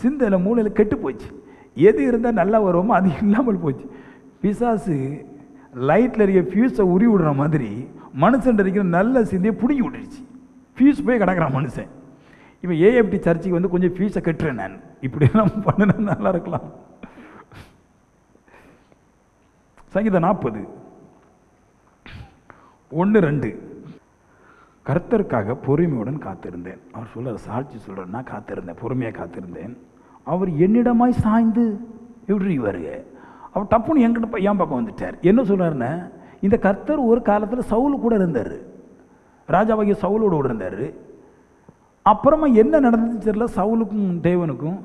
சிந்தையில் மூளையில் கெட்டு போச்சு. எது இருந்தால் நல்லா வருவோமோ அது இல்லாமல் போச்சு. பிசாசு லைட்டில் இருக்க ஃபியூஸை உரி விடுற மாதிரி மனுஷன் இருக்கிற நல்ல சிந்தையை பிடிங்கி விட்டுருச்சு. ஃபியூஸ் போய் கிடக்கிறான் மனுஷன். இவன் ஏஎஃப்டி சர்ச்சுக்கு வந்து கொஞ்சம் ஃபியூஸை கட்டுறேன் நான், இப்படியெல்லாம் பண்ணினா நல்லா இருக்கலாம். சங்கீதம் 40:1-2. கர்த்தருக்காக பொறுமையுடன் காத்திருந்தேன். அவர் சொல்ற சாட்சி சொல்றேன்னா, காத்திருந்தேன், பொறுமையாக காத்திருந்தேன். அவர் என்னிடமாய் சாய்ந்து எப்படி வருக, அவர் டப்புன்னு என்கிட்ட என் பக்கம் வந்துட்டார். என்ன சொல்றாருன்னா, இந்த கர்த்தர் ஒரு காலத்தில் சவுலு கூட இருந்தார், ராஜாவாகிய சவுலோடு இருந்தார். அப்புறமா என்ன நடந்துச்சு தெரியல, சவுலுக்கும் தேவனுக்கும்.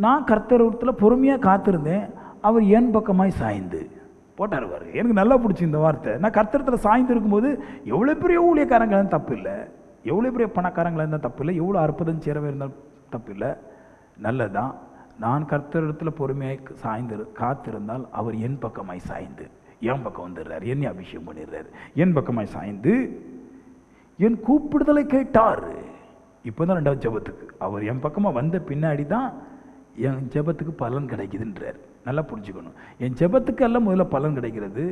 நான் கர்த்தரத்தில் பொறுமையாக காத்திருந்தேன், அவர் என் பக்கமாய் சாய்ந்து போட்டார். பாரு, எனக்கு நல்லா பிடிச்சி இந்த வார்த்தை. நான் கர்த்தரத்தில் சாய்ந்து இருக்கும்போது எவ்வளோ பெரிய ஊழியக்காரங்களாக இருந்தால் தப்பு இல்லை, எவ்வளோ பெரிய பணக்காரங்களாக இருந்தால் தப்பு இல்லை, எவ்வளோ அற்புதம் சேரவே இருந்தால் தப்பு இல்லை, நல்லதான். நான் கர்த்தரிடத்தில் பொறுமையாக சாய்ந்து காத்திருந்தால் அவர் என் பக்கமாய் சாய்ந்து என் பக்கம் வந்துடுறார், என்னை அபிஷேகம் பண்ணிடுறாரு. என் பக்கமாய் சாய்ந்து என் கூப்பிடுதலை கேட்டார். இப்போ தான் 2வது ஜெபத்துக்கு அவர் என் பக்கமாக வந்த பின்னாடி தான் என் ஜெபத்துக்கு பலன் கிடைக்குதுன்றார். நல்லா புரிஞ்சுக்கணும். என் ஜெபத்துக்கு எல்லாம் முதல்ல பலன் கிடைக்கிறது,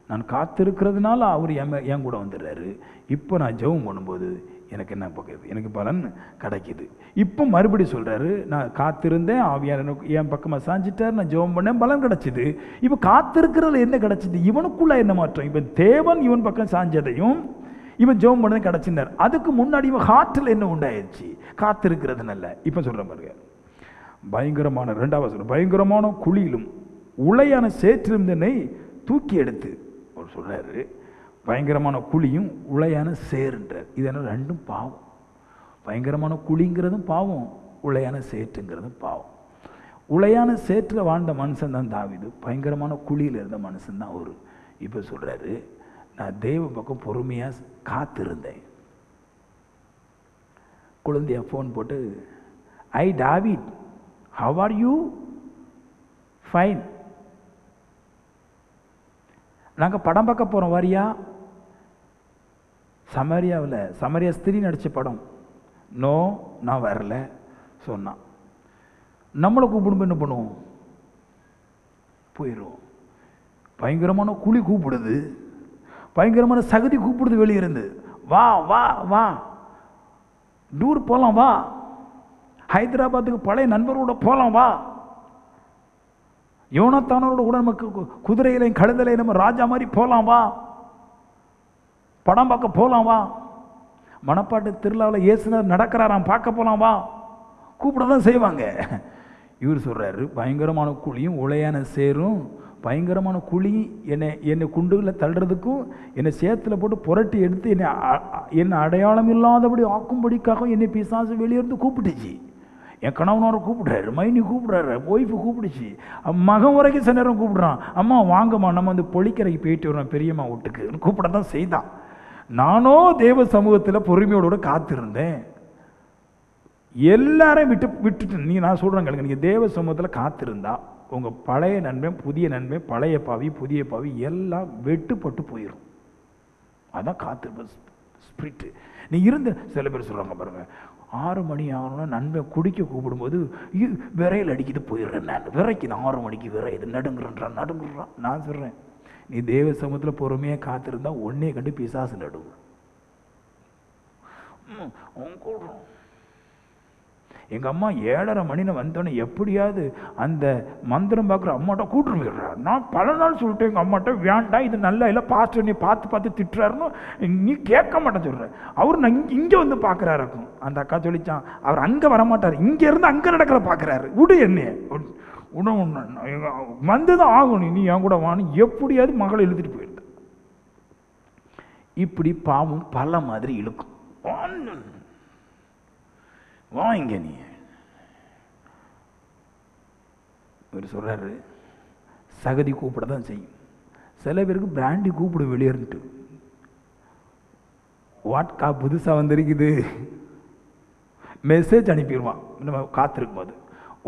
நான் காத்திருக்கிறதுனால அவர் என் கூட வந்துடுறாரு. இப்போ நான் ஜெபம் பண்ணும்போது எனக்கு என்ன பக்கம், எனக்கு பலன் கிடைக்கிது. இப்போ மறுபடி சொல்கிறாரு, நான் காத்திருந்தேன், ஆவியார் என் பக்கமாக சாஞ்சிட்டார், நான் ஜெபம் பண்ணேன், பலன் கிடச்சிது. இப்போ காத்திருக்கிறதுல என்ன கிடச்சிது, இவனுக்குள்ள என்ன மாற்றம். இப்போ தேவன் இவன் பக்கம் சாஞ்சதையும் இவன் ஜெபம் பண்ணதை கிடச்சினார். அதுக்கு முன்னாடி இவன் ஹார்ட்டில் என்ன உண்டாயிடுச்சு, காத்திருக்கிறது நல்ல. இப்போ சொல்கிறேன் பாருங்க, பயங்கரமான 2வது வசனம், பயங்கரமான குழியிலும் உளையான சேற்றிருந்தனை தூக்கி எடுத்து அவர் சொல்றாரு. பயங்கரமான குழியும் உளையான சேருன்றார். இதனால் ரெண்டும் பாவம். பயங்கரமான குழிங்கிறதும் பாவம், உளையான சேற்றுங்கிறதும் பாவம். உளையான சேற்றில் வாழ்ந்த மனுஷன் தான் தாவீது, பயங்கரமான குழியில் இருந்த மனுஷன் தான் அவரு. இப்போ சொல்றாரு, நான் தேவ பக்கம் பொறுமையாக காத்திருந்தேன். குழந்தைய ஃபோன் போட்டு, I David, how are you? Fine. நாங்கள் படம் பார்க்க போகிறோம், வரியா? சமரியா ஸ்திரீ நடித்த படம். நோ, நான் வரல சொன்னான். நம்மளை கூப்பிடும்போது என்ன பண்ணுவோம்? போயிடுவோம். பயங்கரமான குழி கூப்பிடுது, பயங்கரமான சகதி கூப்பிடுது வெளியே இருந்து, வா வா வா, டூர் போகலாம் வா, ஹைதராபாத்துக்கு பழைய நண்பரோட போகலாம் வா, யோனத்தானோட கூட நமக்கு குதிரையிலையும் கழுதலையும் நம்ம ராஜா மாதிரி போகலாம் வா, படம் பார்க்க போகலாம் வா, மணப்பாட்டு திருவிழாவில் இயேசுனர் நடக்கிறாராம் பார்க்க போகலாம் வா, கூப்பிட தான் செய்வாங்க. இவர் சொல்கிறாரு, பயங்கரமான குழியும் உளையான சேரும், பயங்கரமான குழி என்னை குண்டுகளை தள்ளுறதுக்கும் என்னை சேத்துல போட்டு புரட்டி எடுத்து என்னை அடையாளம் இல்லாதபடி ஆக்கும்படிக்காக என்னை பிசாசு வெளியிருந்து கூப்பிட்டுச்சு. என் கணவனோட கூப்பிடுறாரு, மைனி கூப்பிடுறாரு, ஒய்ஃபு கூப்பிடுச்சு, மகன் வரைக்கும் சில நேரம் கூப்பிடுறான், அம்மா வாங்கம்மா நம்ம வந்து பொழிக்கரைக்கு போயிட்டு வரோம் பெரியம்மா வீட்டுக்கு கூப்பிட தான் செய்தான். நானோ தேவ சமூகத்தில் பொறுமையோட காத்திருந்தேன். எல்லாரையும் விட்டுட்டு நான் சொல்கிறேன் கேளுங்க, நீங்கள் தேவ சமூகத்தில் காத்திருந்தா உங்கள் பழைய நன்மை புதிய நன்மை, பழைய பாவி புதிய பாவி எல்லாம் வெட்டுப்பட்டு போயிடும். அதான் காத்திருப்ப ஸ்பிரிட்டு. நீ இருந்த சில பேர் சொல்கிறாங்க பாருங்க, 6 மணி ஆகணும்னா நன்மை குடிக்க கூப்பிடும்போது விரையில் அடிக்கிட்டு போயிடுறேன், நான் விரைக்குது 6 மணிக்கு விரையுது, நடுங்குறான். நான் சொல்கிறேன், நீ தேவ சமூகத்தில் பொறுமையாக காத்திருந்தா ஒன்னே கண்டு பிசாசு நடுவும். எங்கள் அம்மா 7:30 மணின்னு வந்தோன்னே எப்படியாவது அந்த மந்திரம் பார்க்குற அம்மாட்ட கூட்டு போயிடுறாரு. நான் பல நாள் சொல்லிட்டேன் எங்கள் அம்மாட்ட, வேண்டாம் இது நல்லா இல்லை, பாஸ்டர் நீ பார்த்து திட்டுறாருன்னு நீ கேட்க மாட்டேன்னு சொல்கிறேன். அவர் நான் இங்கே வந்து பார்க்குறாரு. அந்த அக்கா சொல்லிச்சான், அவர் அங்கே வரமாட்டார், இங்கே இருந்து அங்கே நடக்கிற பார்க்குறாரு, விடு என்ன உணவு வந்து தான் ஆகணும், நீ என் கூட வான்னு எப்படியாவது மகளை இழுத்துட்டு போயிடுது. இப்படி பாவம் பல மாதிரி இழுக்கும். வாங்க நீ இவர் சொல்றாரு, சகதி கூப்பிட தான் செய்யும். சில பேருக்கு பிராண்டி கூப்பிடு வெளியேறிட்டு, வாட்கா புதுசாக வந்திருக்குது மெசேஜ் அனுப்பிடுவான் நம்ம காத்திருக்கும் போது,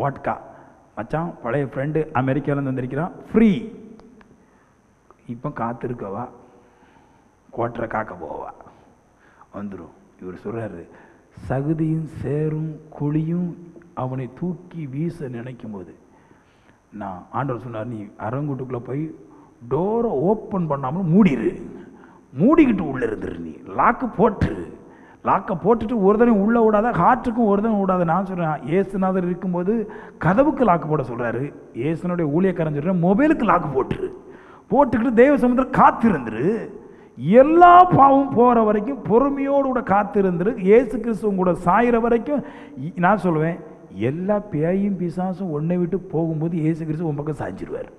வாட்கா மச்சான் பழைய ஃப்ரெண்டு அமெரிக்காவிலேருந்து வந்திருக்கிறான் ஃப்ரீ, இப்போ காத்திருக்கவா கோட்டரை காக்க போவா வந்துடும். இவர் சொல்றாரு, சகுதியும் சேரும் குழியும் அவனை தூக்கி வீச நினைக்கும் போது, நான் ஆண்டவர் சொன்னார், நீ அரங்கூட்டுக்குள்ளே போய் டோரை ஓப்பன் பண்ணாமல் மூடிக்கிட்டு உள்ளே இருந்துரு, நீ லாக்கை போட்டுட்டு ஒரு தடவை உள்ளே விடாத, ஹார்ட்டுக்கும் ஒரு தடவை விடாத. நான் சொல்கிறேன், ஏசுநாதர் இருக்கும்போது கதவுக்கு லாக்கு போட சொல்கிறாரு, ஏசுனுடைய ஊழியக்காரன் சொல்கிறேன் மொபைலுக்கு லாக்கு போட்டுக்கிட்டு தெய்வ சமுத்திரம் காத்திருந்துரு, எல்லா பாவம் போகிற வரைக்கும் பொறுமையோடு கூட காத்திருந்துரு, ஏசு கிறிஸ்துவும் கூட சாயிற வரைக்கும். நான் சொல்லுவேன், எல்லா பேயும் பிசாசும் ஒன்றை விட்டு போகும்போது ஏசு கிறிஸ்து உன் பக்கம் சாஞ்சிருவார்,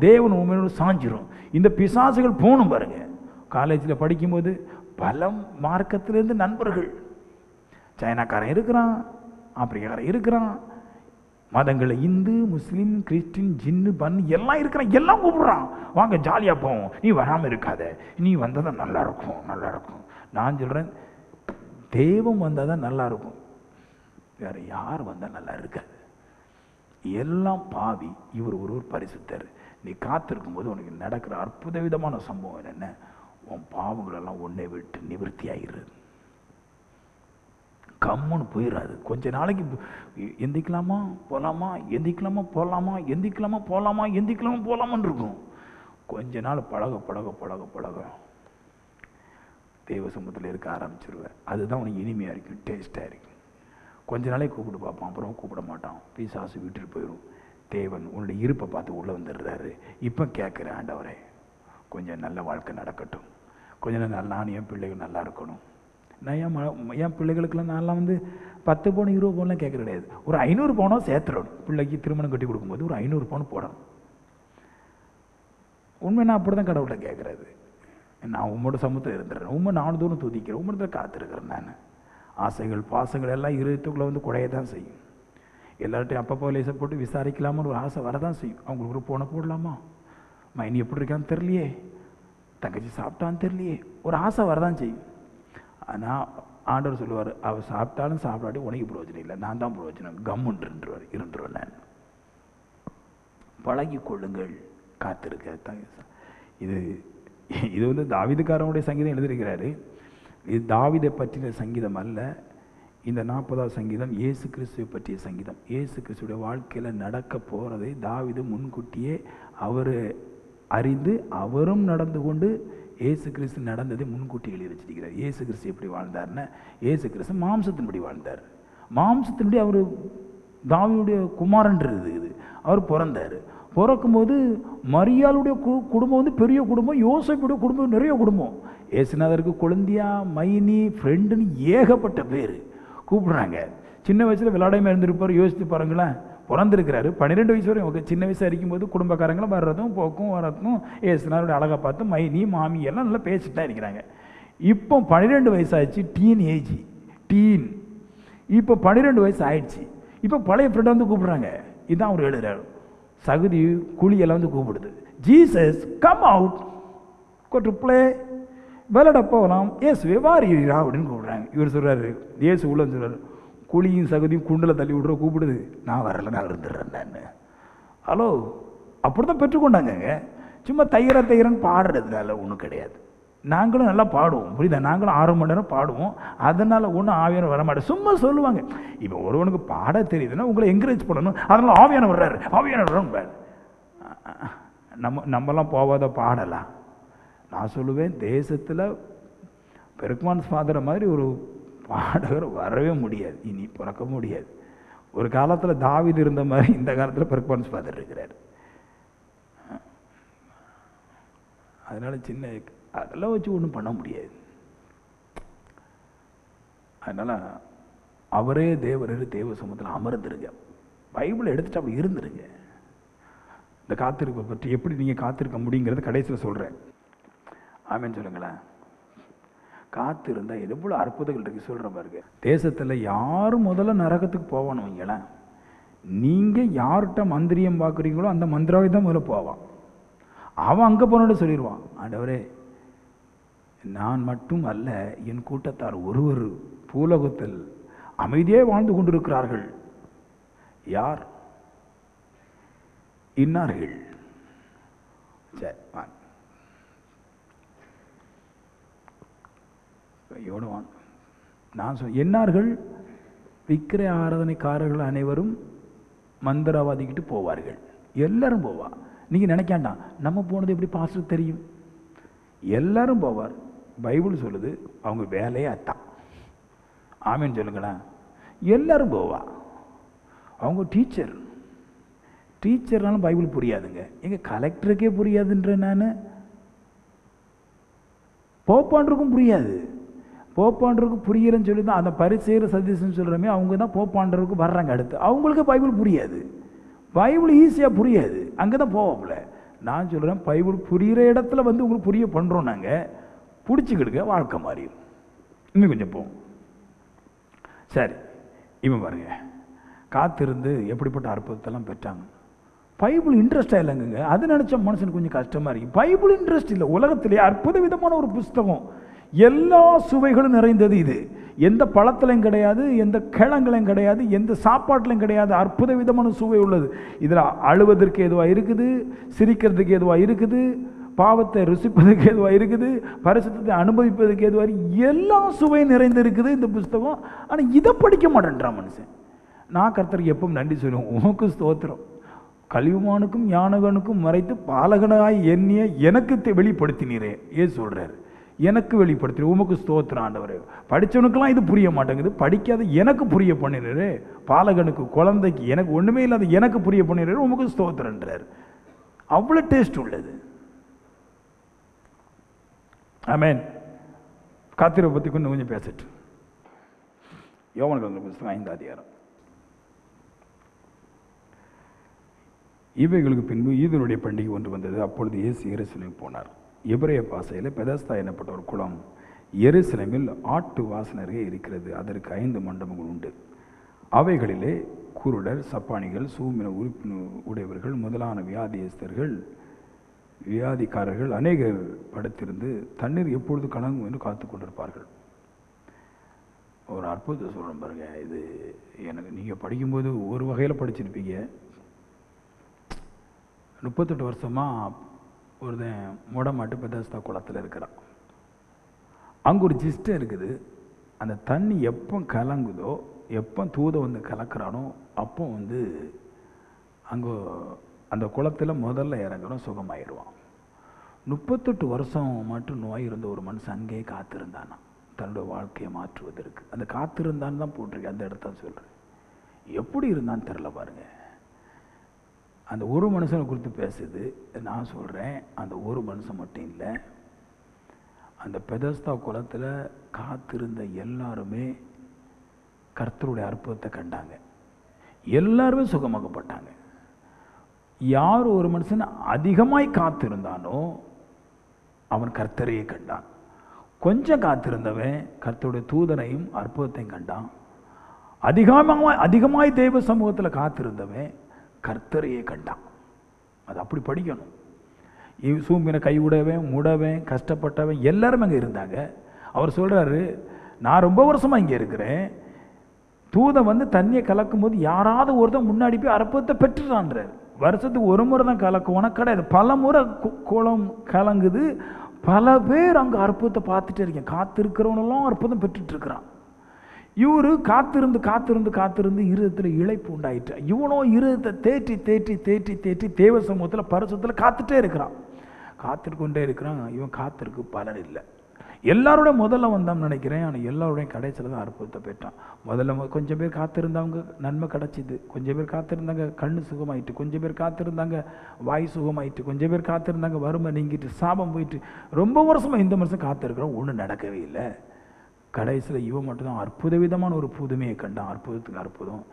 தேவன் உண்மையோடு சாஞ்சிரும். இந்த பிசாசுகள் போகணும் பாருங்க. காலேஜில் படிக்கும்போது பல மார்க்கத்திலேருந்து நண்பர்கள், சைனாக்காரன் இருக்கிறான், ஆப்பிரிக்காரன் இருக்கிறான், மதங்களை இந்து முஸ்லீம் கிறிஸ்டின் ஜின்னு பன் எல்லாம் இருக்கிறான், எல்லாம் கூப்பிடுறான், வாங்க ஜாலியாக போவோம், நீ வராமல் இருக்காத, நீ வந்தால் தான் நல்லா இருக்கும். நான் சொல்கிறேன், தெய்வம் வந்தால் தான் நல்லா இருக்கும், வேற யார் வந்தால் நல்லா இருக்காது. எல்லாம் பாவி, இவர் ஒருவர் பரிசுத்தர். நீ காத்திருக்கும் போது உனக்கு நடக்கிற அற்புத விதமான சம்பவம் என்ன, உன் பாவங்களெல்லாம் ஒன்றை விட்டு நிவர்த்தி ஆகிறது, கம்முன்னு போயிடாது. கொஞ்ச நாளைக்கு எந்திக்கலாமா போகலாமான்னு இருக்கும். கொஞ்ச நாள் பழக தெய்வ சமூகத்தில் இருக்க ஆரம்பிச்சிருவேன். அதுதான் உனக்கு இனிமையாக இருக்கும், டேஸ்டாக இருக்கும். கொஞ்ச நாளைக்கு கூப்பிட்டு பார்ப்பான், அப்புறம் கூப்பிட மாட்டான், பிசாசு விட்டுட்டு போயிடும். தேவன் உன்னுடைய இருப்பை பார்த்து உள்ளே வந்துடுறாரு. இப்போ கேட்குறேன், ஆண்டவரே கொஞ்சம் நல்ல வாழ்க்கை நடக்கட்டும், கொஞ்சம் நாள் நானும் என் பிள்ளைகள் நல்லா இருக்கணும், நான் என் பிள்ளைகளுக்கெல்லாம் நான்லாம் வந்து 10 பவுன் 20 பவுன்லாம் கேட்க கிடையாது. ஒரு 500 பவுனோ சேர்த்துடணும். பிள்ளைக்கு திருமணம் கட்டி கொடுக்கும்போது ஒரு 500 பவுன் போடணும். உண்மை நான் அப்படி தான் கடவுள்கிட்ட கேட்குறது. நான் உம்மோட சமூகத்தில் இருந்துடுறேன், உண்மை நாலு தூரம் துதிக்கிறேன், உம்மோட காத்திருக்கிறேன். நான் ஆசைகள் பாசங்கள் எல்லாம் இருத்துக்குள்ளே வந்து குறைய தான் செய்யும். எல்லார்ட்டையும் அப்பப்போ லேசை போட்டு விசாரிக்கலாமான்னு ஒரு ஆசை வரதான் செய்யும். அவங்களுக்கு ஒரு போனை போடலாமா, மைனி எப்படி இருக்கான்னு தெரியலையே, தங்கச்சி சாப்பிட்டான்னு தெரியலையே, ஒரு ஆசை வரதான் செய்யும். ஆனால் ஆண்டவர் சொல்லுவார், அவள் சாப்பிட்டாலும் சாப்பிடாட்டி உனக்கு பிரயோஜனம் இல்லை, நான் தான் பிரயோஜனம், கம்முன்றுவார். இருந்துருவேன் நான். பழகி கொள்ளுங்கள், காத்திருக்க. இது இது வந்து தாவீதுக்காரனுடைய சங்கீதம் எழுதியிருக்கிறாரு. இது தாவீதை பற்றின சங்கீதம் அல்ல. இந்த 40வது சங்கீதம் இயேசு கிறிஸ்துவை பற்றிய சங்கீதம். இயேசு கிறிஸ்துடைய வாழ்க்கையில் நடக்க போகிறதை தாவீது முன்கூட்டியே அவர் அறிந்து அவரும் நடந்து கொண்டு இயேசு கிறிஸ்து நடந்ததை முன்கூட்டி எழுதி வச்சிருக்கிறார். இயேசு கிறிஸ்து எப்படி வாழ்ந்தார்னா, இயேசு கிறிஸ்து மாம்சத்தின்படி வாழ்ந்தார். மாம்சத்தின்படி அவர் தாவீதுடைய குமாரன்றது இது. அவர் பிறந்தார். பிறக்கும்போது மரியாளுடைய குடும்பம் வந்து பெரிய குடும்பம், யோசேப்புடைய குடும்பம் நிறைய குடும்பம். ஏசுநாதருக்கு குழந்தையா, மைனி, ஃப்ரெண்டுன்னு ஏகப்பட்ட பேர் கூப்பிடுறாங்க. சின்ன வயசில் விளையாடாமல் இருந்திருப்பார். யோசித்து பாருங்களேன், பிறந்திருக்கிறாரு 12 வயசு வரையும். சின்ன வயசு அடிக்கும்போது குடும்பக்காரங்களும் வர்றதும் போக்கும் வரதும் ஏசுநாதருடைய அழகை பார்த்து மைனி மாமி எல்லாம் நல்லா பேசிட்டு தான் இருக்கிறாங்க. இப்போ 12 வயசாச்சு, டீன். இப்போ 12 வயசு ஆயிடுச்சு. இப்போ பழைய ஃப்ரெண்டை வந்து கூப்பிடுறாங்க. இதுதான் அவர் எழுதுறாரு. சகுதி குழியெல்லாம் வந்து கூப்பிடுது, Jesus come out to play, விளையாட போகலாம், இயேசுவே வாரீரா அப்படின்னு கூப்பிடுறாங்க. இவர் சொல்கிறாரு, இயேசு உள்ள சொல்கிறார், குழியும் சகுதியும் குண்டில் தள்ளி விட்ற கூப்பிடுது, நான் வரல, நான் இருந்துடுறேன் நான். ஹலோ, அப்படி தான் பெற்றுக்கொண்டாங்க. சும்மா தைரன்னு பாடுறதுனால ஒன்றும் கிடையாது. நாங்களும் நல்லா பாடுவோம், புரியுதா? நாங்களும் 6 மணி நேரம் பாடுவோம். அதனால் ஒன்றும் ஆவியான வர மாட்டேன். சும்மா சொல்லுவாங்க. இப்போ ஒருவனுக்கு பாட தெரியுதுன்னா உங்களை என்கரேஜ் பண்ணணும். அதனால் ஆவியான வர்றாரு, ஆவியான வர்றாரு. நம்மலாம் போவாத பாடலாம். நான் சொல்லுவேன், தேசத்தில் பெருக்மான்ஸ் ஃபாதரை மாதிரி ஒரு பாடகர் வரவே முடியாது, இனி பிறக்க முடியாது. ஒரு காலத்தில் தாவீது இருந்த மாதிரி இந்த காலத்தில் பெருக்மான்ஸ் ஃபாதர் இருக்கிறார். அதனால சின்ன அதெல்லாம் வச்சு ஒன்றும் பண்ண முடியாது. அதனால அவரே தேவ சமூகத்தில் அமர்ந்துருங்க. பைபிளை எடுத்துட்டு அப்படி இருந்துருங்க. இந்த காத்திருப்பை பற்றி எப்படி நீங்கள் காத்திருக்க முடியுங்கிறது கடைசியில் சொல்கிறேன். ஆமேன்னு சொல்லுங்களேன். காத்திருந்தால் எவ்வளோ அற்புதங்கள் இருக்கு சொல்கிற பாருங்க. தேசத்தில் யார் முதல்ல நரகத்துக்கு போவானோ வைங்களேன், நீங்கள் யார்கிட்ட மந்திரியம் பார்க்குறீங்களோ அந்த மந்திராவை தான் முதல்ல போவான். அவன் அங்கே போனோட சொல்லிடுவான், ஆண்டவரே நான் மட்டும் அல்ல, என் கூட்டத்தார் ஒருவர் பூலோகத்தில் அமைதியே வாழ்ந்து கொண்டிருக்கிறார்கள். யார்? இன்னார்கள். சரி, நான் என்னார்கள்? விக்கிர ஆராதனைக்காரர்கள் அனைவரும் மந்திரவாதிக்கிட்டு போவார்கள். எல்லாரும் போவா. நீங்கள் நினைக்காண்டாம், நம்ம போனது எப்படி பாஸ்டர் தெரியும்? எல்லாரும் போவார். பைபிள் சொல்லுது, அவங்க வேலையே அத்தான். ஆமேன்னு சொல்லுங்களேன். எல்லாரும் போவா. அவங்க டீச்சர்னாலும் பைபிள் புரியாதுங்க. எங்கள் கலெக்டருக்கே புரியாதுன்ற நான், போப்பாண்டருக்கும் புரியாது. போப்பாண்டருக்கு புரியலன்னு சொல்லி தான் அந்த பரிசேர சதீசன் சொல்கிறோமே, அவங்க தான் போப்பாண்டருக்கு வர்றாங்க. அடுத்து அவங்களுக்கு பைபிள் புரியாது. பைபிள் ஈஸியாக புரியாது, அங்கே தான் போவோம்ல. நான் சொல்கிறேன், பைபிள் புரிகிற இடத்துல வந்து உங்களுக்கு புரிய பண்ணுறோம். நாங்கள் பிடிச்சிக்கிடுங்க, வாழ்க்கை மாறிடும். இன்னும் கொஞ்சம் போவோம். சரி, இப்போ பாருங்க, காத்திருந்து எப்படிப்பட்ட அற்புதத்தெல்லாம் பெற்றாங்க. பைபிள் இன்ட்ரெஸ்டாக இல்லைங்க. அது நினச்ச மனுஷனுக்கு கொஞ்சம் கஷ்டமாக இருக்குது. பைபிள் இன்ட்ரெஸ்ட் இல்லை. உலகத்திலே அற்புத விதமான ஒரு புஸ்தகம், எல்லா சுவைகளும் நிறைந்தது இது. எந்த பழத்திலையும் கிடையாது, எந்த கிழங்குலையும் கிடையாது, எந்த சாப்பாட்டிலையும் கிடையாது. அற்புத விதமான சுவை உள்ளது. இதில் அழுவதற்கு எதுவாக இருக்குது, சிரிக்கிறதுக்கு எதுவாக இருக்குது, பாவத்தை ருசிப்பதற்கு எதுவாக இருக்குது, பரிசுத்தத்தை அனுபவிப்பதற்கு எதுவாக, எல்லா சுவையும் நிறைந்து இருக்குது இந்த புஸ்தகம். ஆனால் இதை படிக்க மாட்டேன்றான் மனுஷன். நான் கர்த்தருக்கு எப்பவும் நன்றி சொல்லுவேன், உனக்கு ஸ்தோத்திரம். கலியுமானுக்கும் ஞானகனுக்கும் மறைத்து பாலகனாய் எண்ணிய எனக்கு வெளிப்படுத்தினீரே ஏ சொல்கிறார். எனக்கு வெளிப்படுத்தின உமக்கு ஸ்தோத்திரம் ஆண்டவரே. படித்தவனுக்கெல்லாம் இது புரிய மாட்டேங்குது, படிக்காத எனக்கு புரிய பண்ணிடுறாரு. பாலகனுக்கு, குழந்தைக்கு, எனக்கு ஒன்றுமே இல்லாத எனக்கு புரிய பண்ணிடுறாரு, உமக்கு ஸ்தோத்திரன்றார். அவ்வளோ டேஸ்ட் உள்ளது. ஆமேன். காத்திரை பற்றி கொஞ்சம் பேசிட்டு யோவான் எழுதின புத்தகம் 5ஆம் அதிகாரம். இவைகளுக்கு பின்பு யூதருடைய பண்டிகை ஒன்று வந்தது. அப்பொழுது இயேசு எருசலேமுக்கு போனார். எபிரேய பாஷையில் பெதஸ்தா எனப்பட்ட ஒரு குளம் எருசலேமில் ஆட்டு வாசனரே இருக்கிறது. அதற்கு 5 மண்டபங்கள் உண்டு. அவைகளிலே குருடர், சப்பானிகள், சூமின உறுப்பின உடையவர்கள் முதலான வியாதிக்காரர்கள் அநேகர் படுத்திருந்து தண்ணீர் எப்பொழுது கலங்கும் என்று காத்து கொண்டிருப்பார்கள். ஒரு அற்புதத்தை சொல்கிறேன் பாருங்க. இது எனக்கு நீங்கள் படிக்கும்போது ஒரு வகையில் படிச்சிருப்பீங்க. 38 வருஷமாக ஒருத்தன் மூடமாட்டு பெதஸ்தா குளத்தில் இருக்கிறான். அங்கே ஒரு ஜிஸ்டம் இருக்குது. அந்த தண்ணி எப்போ கலங்குதோ, எப்போ தூதை வந்து கலக்கிறானோ அப்போ வந்து அங்கே அந்த குளத்தில் முதல்ல இறங்கணும், சுகமாயிடுவான். 38 வருஷம் மட்டும் நோய் இருந்த ஒரு மனுஷன் அங்கேயே காத்திருந்தானா தன்னுடைய வாழ்க்கையை மாற்றுவதற்கு. அந்த காத்திருந்தான்னு தான் போட்டிருக்கு, அந்த இடத்த சொல்கிறேன். எப்படி இருந்தான்னு தெரில பாருங்க. அந்த ஒரு மனுஷனை குறித்து பேசுது. நான் சொல்கிறேன், அந்த ஒரு மனுஷன் மட்டும் இல்லை, அந்த பெதஸ்தா குளத்தில் காத்திருந்த எல்லாருமே கர்த்தருடைய அற்புதத்தை கண்டாங்க. எல்லாருமே சுகமாக்கப்பட்டாங்க. யார் ஒரு மனுஷன் அதிகமாய் காத்திருந்தானோ அவன் கர்த்தரையே கண்டான். கொஞ்சம் காத்திருந்தவன் கர்த்தருடைய தூதனையும் அற்புதத்தையும் கண்டான். அதிகமாய் தெய்வ சமூகத்தில் காத்திருந்தவன் கர்த்தரையே கண்டான். அது அப்படி படிக்கணும். சூம்பின கைவிடவன், முடவன், கஷ்டப்பட்டவன் எல்லாரும் அங்கே இருந்தாங்க. அவர் சொல்கிறாரு, நான் ரொம்ப வருஷமாக இங்கே இருக்கிறேன். தூதன் வந்து தண்ணியை கலக்கும் போது யாராவது ஒருத்தன் முன்னாடி போய் அற்புதத்தை பெற்றுறான்றார். வருஷத்துக்கு ஒரு முறை தான் கலக்குவோனா கிடையாது, பல முறை குளம் கலங்குது. பல பேர் அங்கே அற்புதத்தை பார்த்துட்டே இருக்கேன். காத்திருக்கிறவனெல்லாம் அற்புதம் பெற்றுட்டு இருக்கிறான். இவரு காத்திருந்து காத்திருந்து காத்திருந்து இருதயத்தில் இழைப்பு உண்டாயிட்டு. இவனோ இருதயத்தை தேற்றி தேற்றி தேற்றி தேற்றி தேவ சமூகத்தில் பரிசுத்தில் காத்துட்டே இருக்கிறான். காத்திருக்கொண்டே இருக்கிறான். இவன் காத்திருக்கு பலன் இல்லை. எல்லாரோட முதல்ல வந்தான்னு நினைக்கிறேன். ஆனால் எல்லாரோடையும் கடைசியில் தான் அற்புதத்தை பெற்றான். முதல்ல கொஞ்சம் பேர் காத்திருந்தவங்க நன்மை கிடச்சிது, கொஞ்சம் பேர் காத்திருந்தாங்க கண்ணு சுகமாயிட்டு, கொஞ்சம் பேர் காத்திருந்தாங்க வாய் சுகமாயிட்டு, கொஞ்சம் பேர் காத்திருந்தாங்க வறுமை நீங்கிட்டு, சாபம் போயிட்டு. ரொம்ப வருஷமாக இந்த வருஷம் காத்திருக்கிறோம், ஒன்றும் நடக்கவே இல்லை. கடைசியில் இவன் மட்டும்தான் அற்புத விதமான ஒரு புதுமையை கண்டான். அற்புதத்துக்கு அற்புதம்.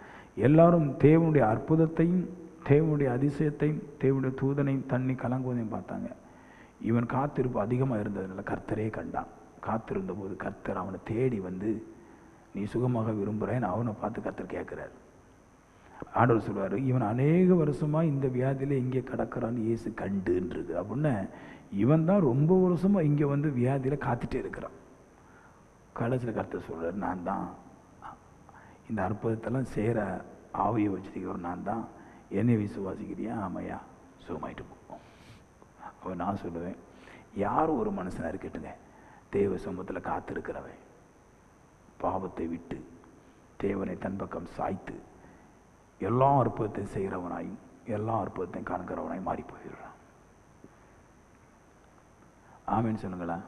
எல்லாரும் தேவனுடைய அற்புதத்தையும் தேவனுடைய அதிசயத்தையும் தேவனுடைய தூதனையும் தண்ணி கலங்குவதையும் பார்த்தாங்க. இவன் காத்திருப்பு அதிகமாக இருந்ததுனால கர்த்தரே கண்டான். காத்திருந்த போது கர்த்தர் அவனை தேடி வந்து, நீ சுகமாக விரும்புகிறேன்னு அவனை பார்த்து கர்த்தர் கேட்குறாரு. ஆண்டவர் சொல்வார், இவன் அநேக வருஷமாக இந்த வியாதியில் இங்கே கிடக்கிறான்னு இயேசு கண்டுன்றது. அப்படின்னா இவன் தான் ரொம்ப வருஷமாக இங்கே வந்து வியாதியில் காத்துட்டே இருக்கிறான். கடைசியில் கர்த்தர் சொல்கிறார், நான் தான் இந்த அற்புதத்தெல்லாம் செய்கிற ஆவியை வச்சிருக்கிறோம், நான் தான். என்னை விசுவாசிக்கிறியா? ஆமையா, சுகமாயிட்டு போகும். அப்போ நான் சொல்லுவேன், யார் ஒரு மனுஷனாக இருக்கட்டுங்க, தேவ சமூகத்தில் காத்திருக்கிறவன் பாவத்தை விட்டு தேவனை தன் பக்கம் சாய்த்து எல்லா அற்புதத்தையும் செய்கிறவனாயும் எல்லா அற்புதத்தையும் காண்கிறவனாயும் மாறி போயிடுறான். ஆமேன்னு சொல்லுங்களேன்.